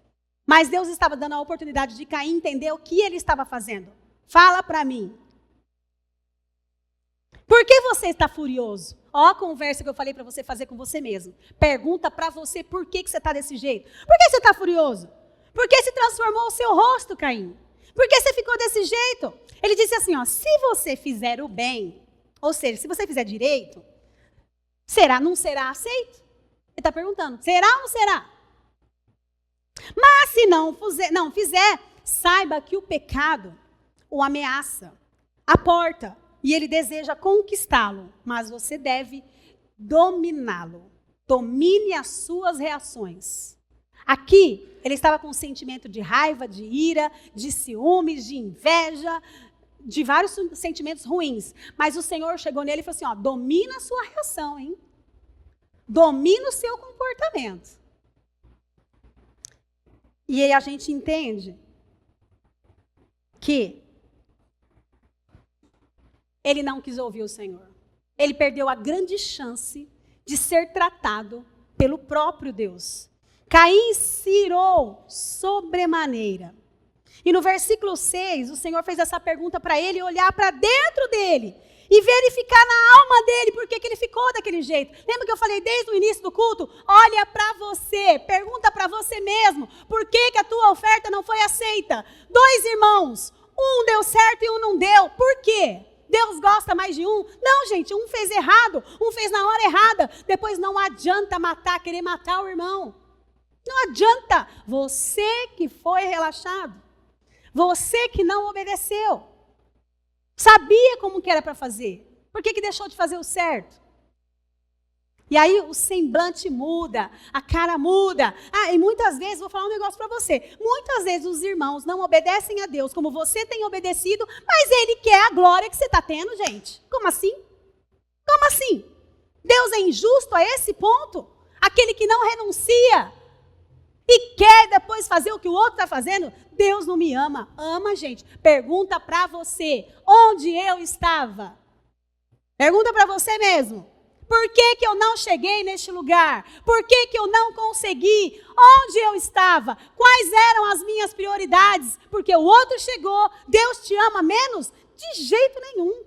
Mas Deus estava dando a oportunidade de Caim entender o que ele estava fazendo. Fala para mim. Por que você está furioso? Ó a conversa que eu falei para você fazer com você mesmo. Pergunta para você por que você está desse jeito. Por que você está furioso? Por que se transformou o seu rosto, Caim? Por que você ficou desse jeito? Ele disse assim, ó, se você fizer o bem, ou seja, se você fizer direito, não será aceito? Ele está perguntando, será ou não será? Mas se não fizer, saiba que o pecado o ameaça, a porta, e ele deseja conquistá-lo, mas você deve dominá-lo. Domine as suas reações. Aqui, ele estava com um sentimento de raiva, de ira, de ciúmes, de inveja, de vários sentimentos ruins. Mas o Senhor chegou nele e falou assim, ó, domina a sua reação, hein? Domina o seu comportamento. E aí a gente entende que ele não quis ouvir o Senhor. Ele perdeu a grande chance de ser tratado pelo próprio Deus. Caim se irou sobremaneira. E no versículo 6, o Senhor fez essa pergunta para ele olhar para dentro dele e verificar na alma dele por que ele ficou daquele jeito. Lembra que eu falei desde o início do culto? Olha para você, pergunta para você mesmo, por que a tua oferta não foi aceita? 2 irmãos, um deu certo e um não deu. Por quê? Deus gosta mais de um? Não, gente, um fez errado, um fez na hora errada. Depois não adianta querer matar o irmão. Não adianta. Você que foi relaxado. Você que não obedeceu. Sabia como que era para fazer. Por que deixou de fazer o certo? E aí o semblante muda, a cara muda. E muitas vezes, vou falar um negócio para você. Muitas vezes os irmãos não obedecem a Deus como você tem obedecido, mas ele quer a glória que você está tendo, gente. Como assim? Como assim? Deus é injusto a esse ponto? Aquele que não renuncia e quer depois fazer o que o outro está fazendo? Deus não me ama. Ama, gente. Pergunta para você, onde eu estava? Pergunta para você mesmo. Por que eu não cheguei neste lugar? Por que eu não consegui? Onde eu estava? Quais eram as minhas prioridades? Porque o outro chegou, Deus te ama menos? De jeito nenhum.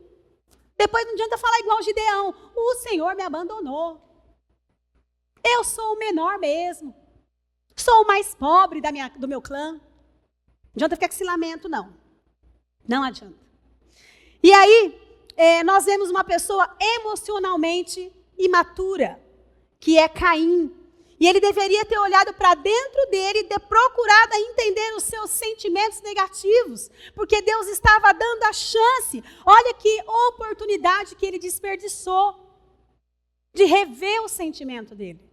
Depois não adianta falar igual Gideão. O Senhor me abandonou. Eu sou o menor mesmo. Sou o mais pobre do meu clã. Não adianta ficar com esse lamento, não. Não adianta. E aí, nós vemos uma pessoa emocionalmente imatura, que é Caim. E ele deveria ter olhado para dentro dele e ter procurado entender os seus sentimentos negativos, porque Deus estava dando a chance. Olha que oportunidade que ele desperdiçou de rever o sentimento dele.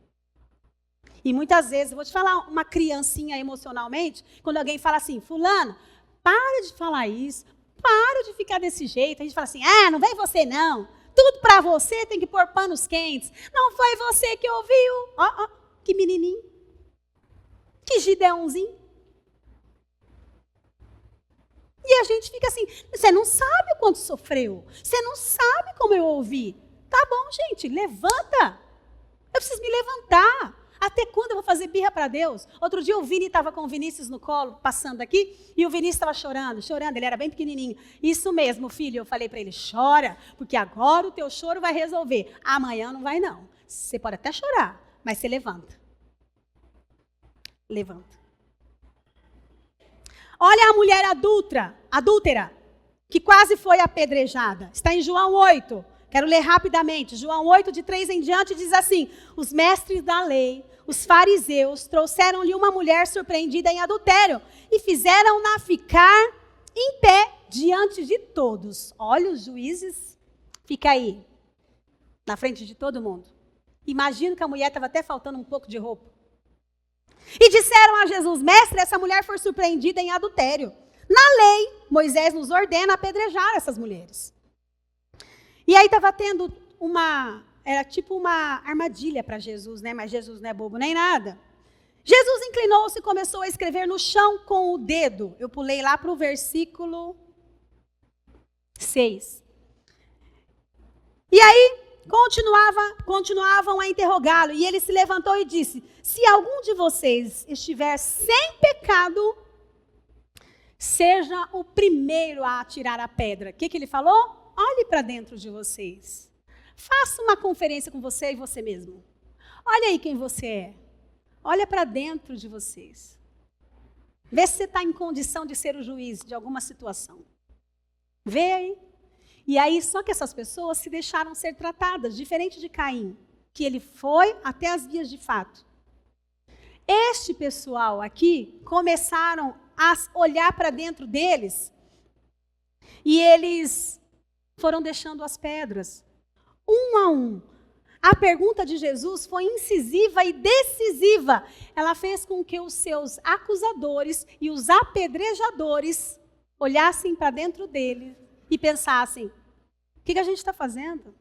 E muitas vezes, eu vou te falar uma criancinha emocionalmente, quando alguém fala assim, fulano, para de falar isso, para de ficar desse jeito. A gente fala assim, não vem você não. Tudo para você tem que pôr panos quentes. Não foi você que ouviu. Que menininho. Que Gideãozinho. E a gente fica assim, você não sabe o quanto sofreu. Você não sabe como eu ouvi. Tá bom, gente, levanta. Eu preciso me levantar. Até quando eu vou fazer birra para Deus? Outro dia o Vini estava com o Vinícius no colo, passando aqui, e o Vinícius estava chorando, ele era bem pequenininho. Isso mesmo, filho, eu falei para ele, chora, porque agora o teu choro vai resolver. Amanhã não vai não. Você pode até chorar, mas você levanta. Levanta. Olha a mulher adúltera, que quase foi apedrejada. Está em João 8. Quero ler rapidamente. João 8, de 3 em diante, diz assim: os mestres da lei, os fariseus, trouxeram-lhe uma mulher surpreendida em adultério e fizeram-na ficar em pé diante de todos. Olha os juízes. Fica aí, na frente de todo mundo. Imagino que a mulher estava até faltando um pouco de roupa. E disseram a Jesus: mestre, essa mulher foi surpreendida em adultério. Na lei, Moisés nos ordena apedrejar essas mulheres. E aí estava tendo era tipo uma armadilha para Jesus, né? Mas Jesus não é bobo nem nada. Jesus inclinou-se e começou a escrever no chão com o dedo. Eu pulei lá para o versículo 6. E aí, continuavam a interrogá-lo, e ele se levantou e disse: se algum de vocês estiver sem pecado, seja o primeiro a atirar a pedra. O que ele falou? Olhe para dentro de vocês. Faça uma conferência com você e você mesmo. Olha aí quem você é. Olha para dentro de vocês. Vê se você está em condição de ser o juiz de alguma situação. Vê aí. E aí, só que essas pessoas se deixaram ser tratadas, diferente de Caim, que ele foi até as vias de fato. Este pessoal aqui começaram a olhar para dentro deles e eles foram deixando as pedras, um a um. A pergunta de Jesus foi incisiva e decisiva. Ela fez com que os seus acusadores e os apedrejadores olhassem para dentro dele e pensassem: o que a gente está fazendo?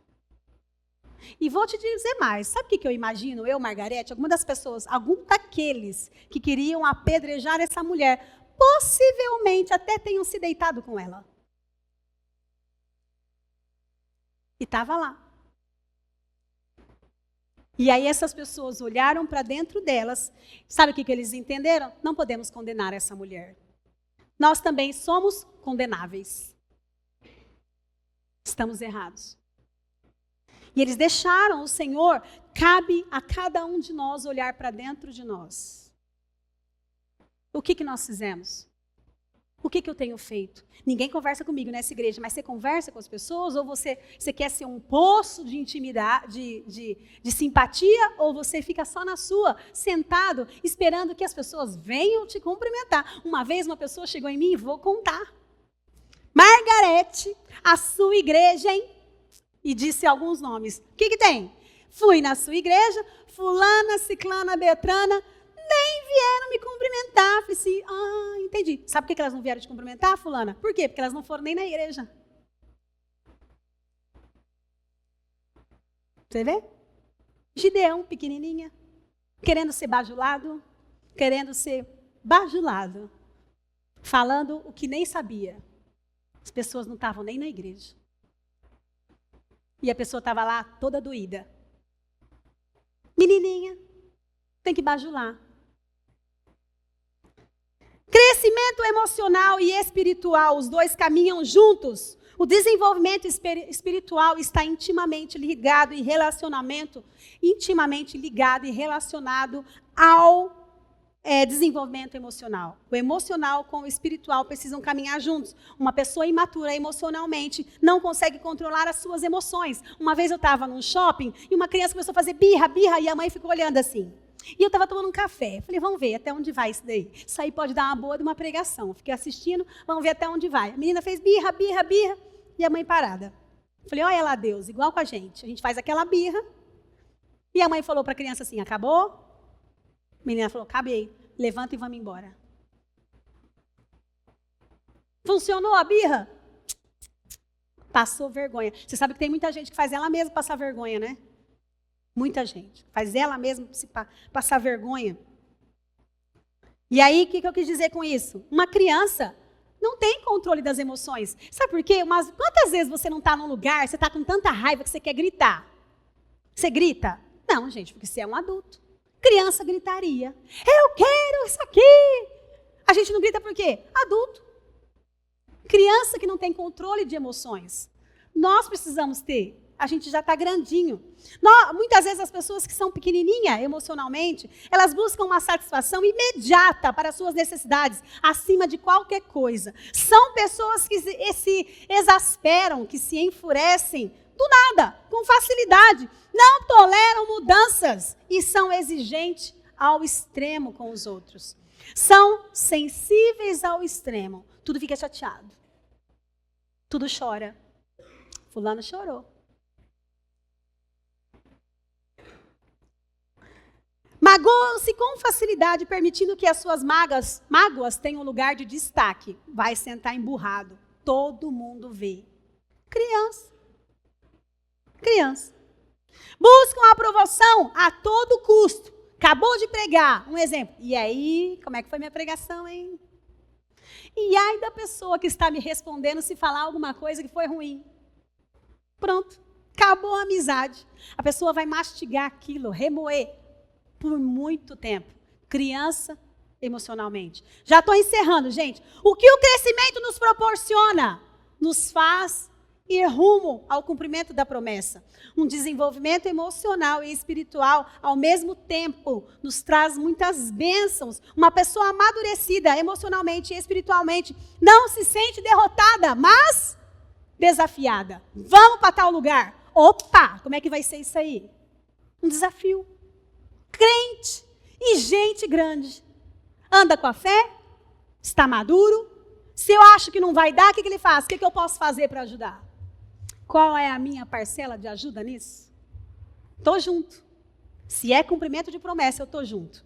E vou te dizer mais, sabe o que eu imagino, eu, Margarete, algum daqueles que queriam apedrejar essa mulher, possivelmente até tenham se deitado com ela. E estava lá. E aí essas pessoas olharam para dentro delas, sabe o que eles entenderam? Não podemos condenar essa mulher. Nós também somos condenáveis. Estamos errados. E eles deixaram o Senhor, cabe a cada um de nós olhar para dentro de nós. O que nós fizemos? O que eu tenho feito? Ninguém conversa comigo nessa igreja, mas você conversa com as pessoas? Ou você quer ser um poço de intimidade, de simpatia? Ou você fica só na sua, sentado, esperando que as pessoas venham te cumprimentar? Uma vez uma pessoa chegou em mim, e vou contar. Margarete, a sua igreja, hein? E disse alguns nomes. O que tem? Fui na sua igreja, fulana, ciclana, beltrana, nem vieram me cumprimentar. Falei assim, entendi. Sabe por que elas não vieram te cumprimentar, fulana? Por quê? Porque elas não foram nem na igreja. Você vê? Gideão, pequenininha, querendo ser bajulado, falando o que nem sabia. As pessoas não estavam nem na igreja. E a pessoa estava lá toda doída. Menininha, tem que bajular. Crescimento emocional e espiritual, os dois caminham juntos. O desenvolvimento espiritual está intimamente ligado ao desenvolvimento emocional. O emocional com o espiritual precisam caminhar juntos. Uma pessoa imatura emocionalmente não consegue controlar as suas emoções. Uma vez eu estava num shopping e uma criança começou a fazer birra, e a mãe ficou olhando assim. E eu estava tomando um café. Falei, vamos ver até onde vai isso daí. Isso aí pode dar uma boa de uma pregação. Fiquei assistindo, vamos ver até onde vai. A menina fez birra, e a mãe parada. Falei, olha lá Deus, igual com a gente faz aquela birra. E a mãe falou para a criança assim, acabou? A menina falou, acabei. Levanta e vamos embora. Funcionou a birra? Passou vergonha. Você sabe que tem muita gente que faz ela mesma passar vergonha, né? Muita gente. Faz ela mesma passar vergonha. E aí, o que eu quis dizer com isso? Uma criança não tem controle das emoções. Sabe por quê? Mas quantas vezes você não está num lugar, você está com tanta raiva que você quer gritar? Você grita? Não, gente, porque você é um adulto. Criança gritaria. Eu quero isso aqui. A gente não grita por quê? Adulto. Criança que não tem controle de emoções. Nós precisamos ter a gente já está grandinho. Muitas vezes as pessoas que são pequenininhas emocionalmente, elas buscam uma satisfação imediata para suas necessidades, acima de qualquer coisa. São pessoas que se exasperam, que se enfurecem do nada, com facilidade. Não toleram mudanças e são exigentes ao extremo com os outros. São sensíveis ao extremo. Tudo fica chateado. Tudo chora. Fulano chorou. Magoam-se com facilidade, permitindo que as suas mágoas tenham lugar de destaque. Vai sentar emburrado. Todo mundo vê. Criança. Buscam a aprovação a todo custo. Acabou de pregar, um exemplo. E aí, como é que foi minha pregação, hein? E ai da pessoa que está me respondendo se falar alguma coisa que foi ruim. Pronto, acabou a amizade. A pessoa vai mastigar aquilo, remoer por muito tempo. Criança, emocionalmente. Já estou encerrando, gente. O que o crescimento nos proporciona? Nos faz ir rumo ao cumprimento da promessa. Um desenvolvimento emocional e espiritual, ao mesmo tempo, nos traz muitas bênçãos. Uma pessoa amadurecida emocionalmente e espiritualmente não se sente derrotada, mas desafiada. Vamos para tal lugar. Opa, como é que vai ser isso aí? Um desafio. Crente e gente grande. Anda com a fé, está maduro. Se eu acho que não vai dar, o que ele faz? O que eu posso fazer para ajudar? Qual é a minha parcela de ajuda nisso? Estou junto. Se é cumprimento de promessa, eu estou junto.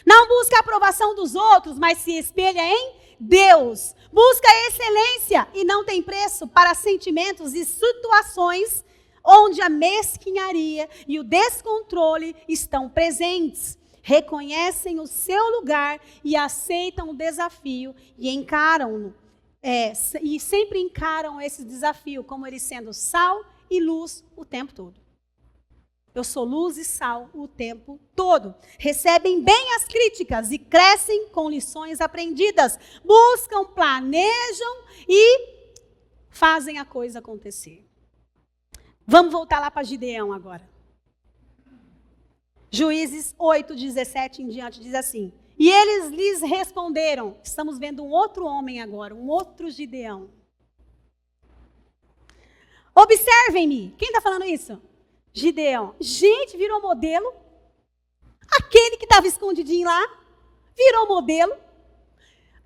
Não busca a aprovação dos outros, mas se espelha em Deus. Busca a excelência e não tem preço para sentimentos e situações onde a mesquinharia e o descontrole estão presentes. Reconhecem o seu lugar e aceitam o desafio e encaram-no. E sempre encaram esse desafio como ele sendo sal e luz o tempo todo. Eu sou luz e sal o tempo todo. Recebem bem as críticas e crescem com lições aprendidas. Buscam, planejam e fazem a coisa acontecer. Vamos voltar lá para Gideão agora. Juízes 8, 17 em diante diz assim: e eles lhes responderam. Estamos vendo um outro homem agora, um outro Gideão. Observem-me. Quem está falando isso? Gideão. Gente, virou modelo. Aquele que estava escondidinho lá, virou modelo.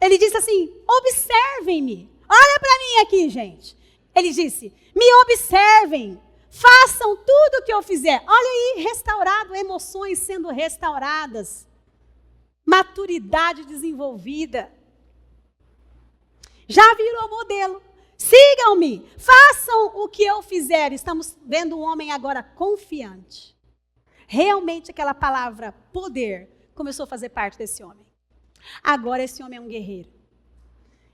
Ele disse assim, observem-me. Olha para mim aqui, gente. Ele disse, me observem. Façam tudo o que eu fizer. Olha aí, restaurado, emoções sendo restauradas. Maturidade desenvolvida. Já virou modelo. Sigam-me, façam o que eu fizer. Estamos vendo um homem agora confiante. Realmente aquela palavra poder começou a fazer parte desse homem. Agora esse homem é um guerreiro.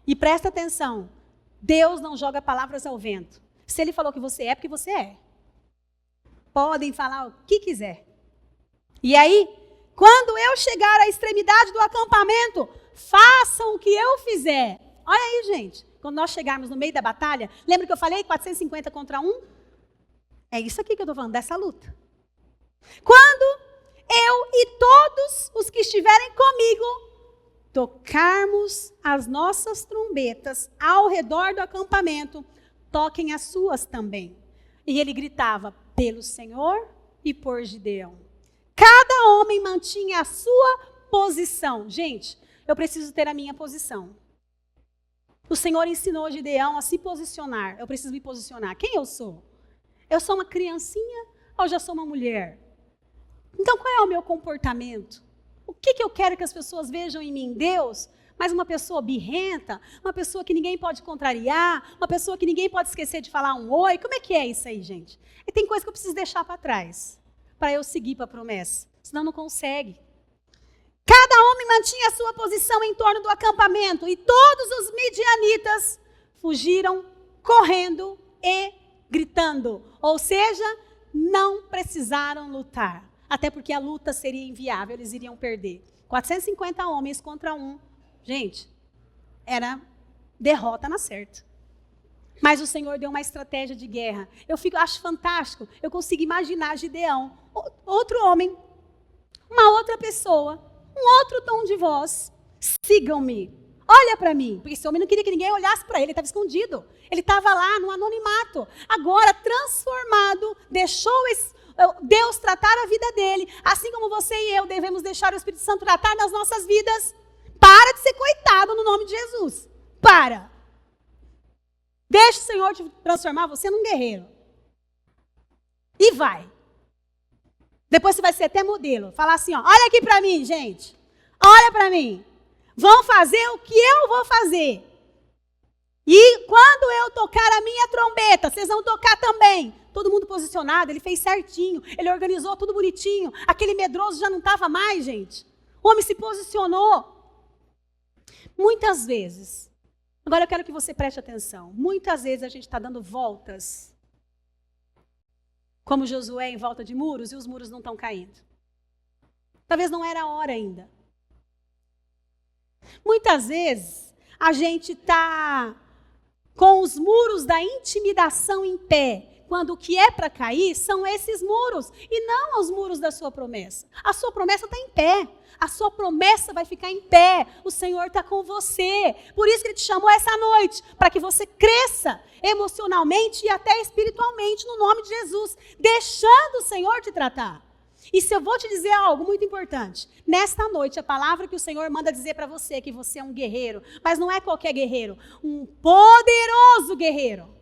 E presta atenção, Deus não joga palavras ao vento. Se ele falou que você é, porque você é. Podem falar o que quiser. E aí, quando eu chegar à extremidade do acampamento, façam o que eu fizer. Olha aí, gente. Quando nós chegarmos no meio da batalha, lembra que eu falei 450 contra 1? É isso aqui que eu estou falando, dessa luta. Quando eu e todos os que estiverem comigo tocarmos as nossas trombetas ao redor do acampamento, toquem as suas também. E ele gritava, pelo Senhor e por Gideão. Cada homem mantinha a sua posição. Gente, eu preciso ter a minha posição. O Senhor ensinou Gideão a se posicionar. Eu preciso me posicionar. Quem eu sou? Eu sou uma criancinha ou já sou uma mulher? Então, qual é o meu comportamento? O que eu quero que as pessoas vejam em mim? Deus? Mas uma pessoa birrenta? Uma pessoa que ninguém pode contrariar? Uma pessoa que ninguém pode esquecer de falar um oi? Como é que é isso aí, gente? E tem coisa que eu preciso deixar para trás, para eu seguir para a promessa. Senão não consegue. Cada homem mantinha a sua posição em torno do acampamento e todos os midianitas fugiram correndo e gritando. Ou seja, não precisaram lutar. Até porque a luta seria inviável, eles iriam perder. 450 homens contra 1. Gente, era derrota na certa. Mas o Senhor deu uma estratégia de guerra. Acho fantástico. Eu consigo imaginar Gideão, outro homem, uma outra pessoa, um outro tom de voz. Sigam-me. Olha para mim. Porque esse homem não queria que ninguém olhasse para ele. Ele estava escondido. Ele estava lá no anonimato. Agora, transformado, deixou Deus tratar a vida dele. Assim como você e eu devemos deixar o Espírito Santo tratar nas nossas vidas. Para de ser coitado no nome de Jesus. Para. Deixa o Senhor te transformar você num guerreiro. E vai. Depois você vai ser até modelo. Falar assim, ó, olha aqui para mim, gente. Olha para mim. Vão fazer o que eu vou fazer. E quando eu tocar a minha trombeta, vocês vão tocar também. Todo mundo posicionado, ele fez certinho. Ele organizou tudo bonitinho. Aquele medroso já não estava mais, gente. O homem se posicionou. Muitas vezes, agora eu quero que você preste atenção. Muitas vezes a gente está dando voltas, como Josué em volta de muros, e os muros não estão caindo. Talvez não era a hora ainda. Muitas vezes a gente está com os muros da intimidação em pé, quando o que é para cair são esses muros, e não os muros da sua promessa. A sua promessa está em pé. A sua promessa vai ficar em pé. O Senhor está com você. Por isso que Ele te chamou essa noite, para que você cresça emocionalmente e até espiritualmente, no nome de Jesus, deixando o Senhor te tratar. E se eu vou te dizer algo muito importante, nesta noite, a palavra que o Senhor manda dizer para você, que você é um guerreiro, mas não é qualquer guerreiro, um poderoso guerreiro.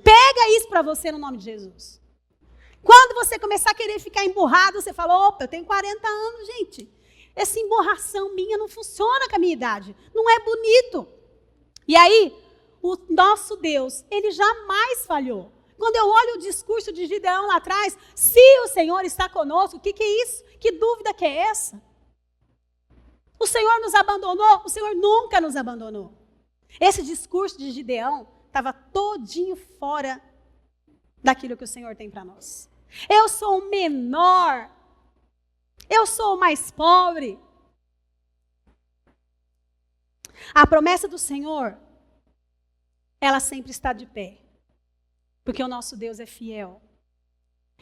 Pega isso para você no nome de Jesus. Quando você começar a querer ficar emburrado, você fala, opa, eu tenho 40 anos, gente. Essa emborração minha não funciona com a minha idade. Não é bonito. E aí, o nosso Deus, Ele jamais falhou. Quando eu olho o discurso de Gideão lá atrás, se o Senhor está conosco, o que é isso? Que dúvida que é essa? O Senhor nos abandonou? O Senhor nunca nos abandonou. Esse discurso de Gideão estava todinho fora daquilo que o Senhor tem para nós. Eu sou o menor. Eu sou o mais pobre. A promessa do Senhor, ela sempre está de pé. Porque o nosso Deus é fiel.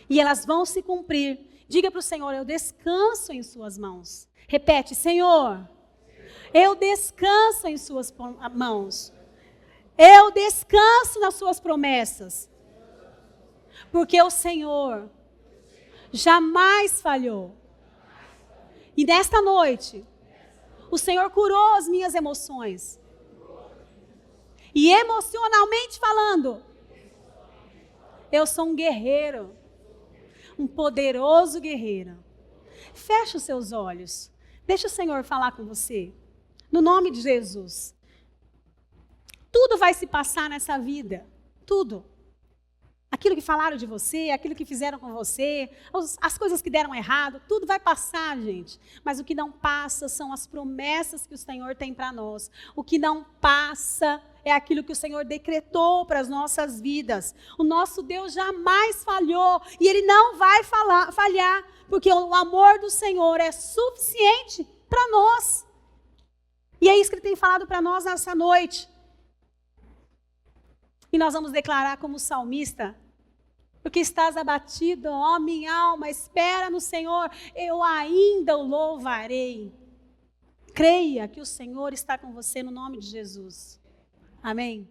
E elas vão se cumprir. Diga para o Senhor, eu descanso em suas mãos. Repete, Senhor, eu descanso em suas mãos. Eu descanso nas suas promessas. Porque o Senhor jamais falhou. E nesta noite, o Senhor curou as minhas emoções. E emocionalmente falando, eu sou um guerreiro. Um poderoso guerreiro. Feche os seus olhos. Deixa o Senhor falar com você. No nome de Jesus. Tudo vai se passar nessa vida. Tudo. Aquilo que falaram de você, aquilo que fizeram com você, as coisas que deram errado, tudo vai passar, gente. Mas o que não passa são as promessas que o Senhor tem para nós. O que não passa é aquilo que o Senhor decretou para as nossas vidas. O nosso Deus jamais falhou e Ele não vai falhar, porque o amor do Senhor é suficiente para nós. E é isso que Ele tem falado para nós nessa noite. E nós vamos declarar como salmista, porque estás abatido, ó minha alma, espera no Senhor, eu ainda o louvarei. Creia que o Senhor está com você no nome de Jesus. Amém.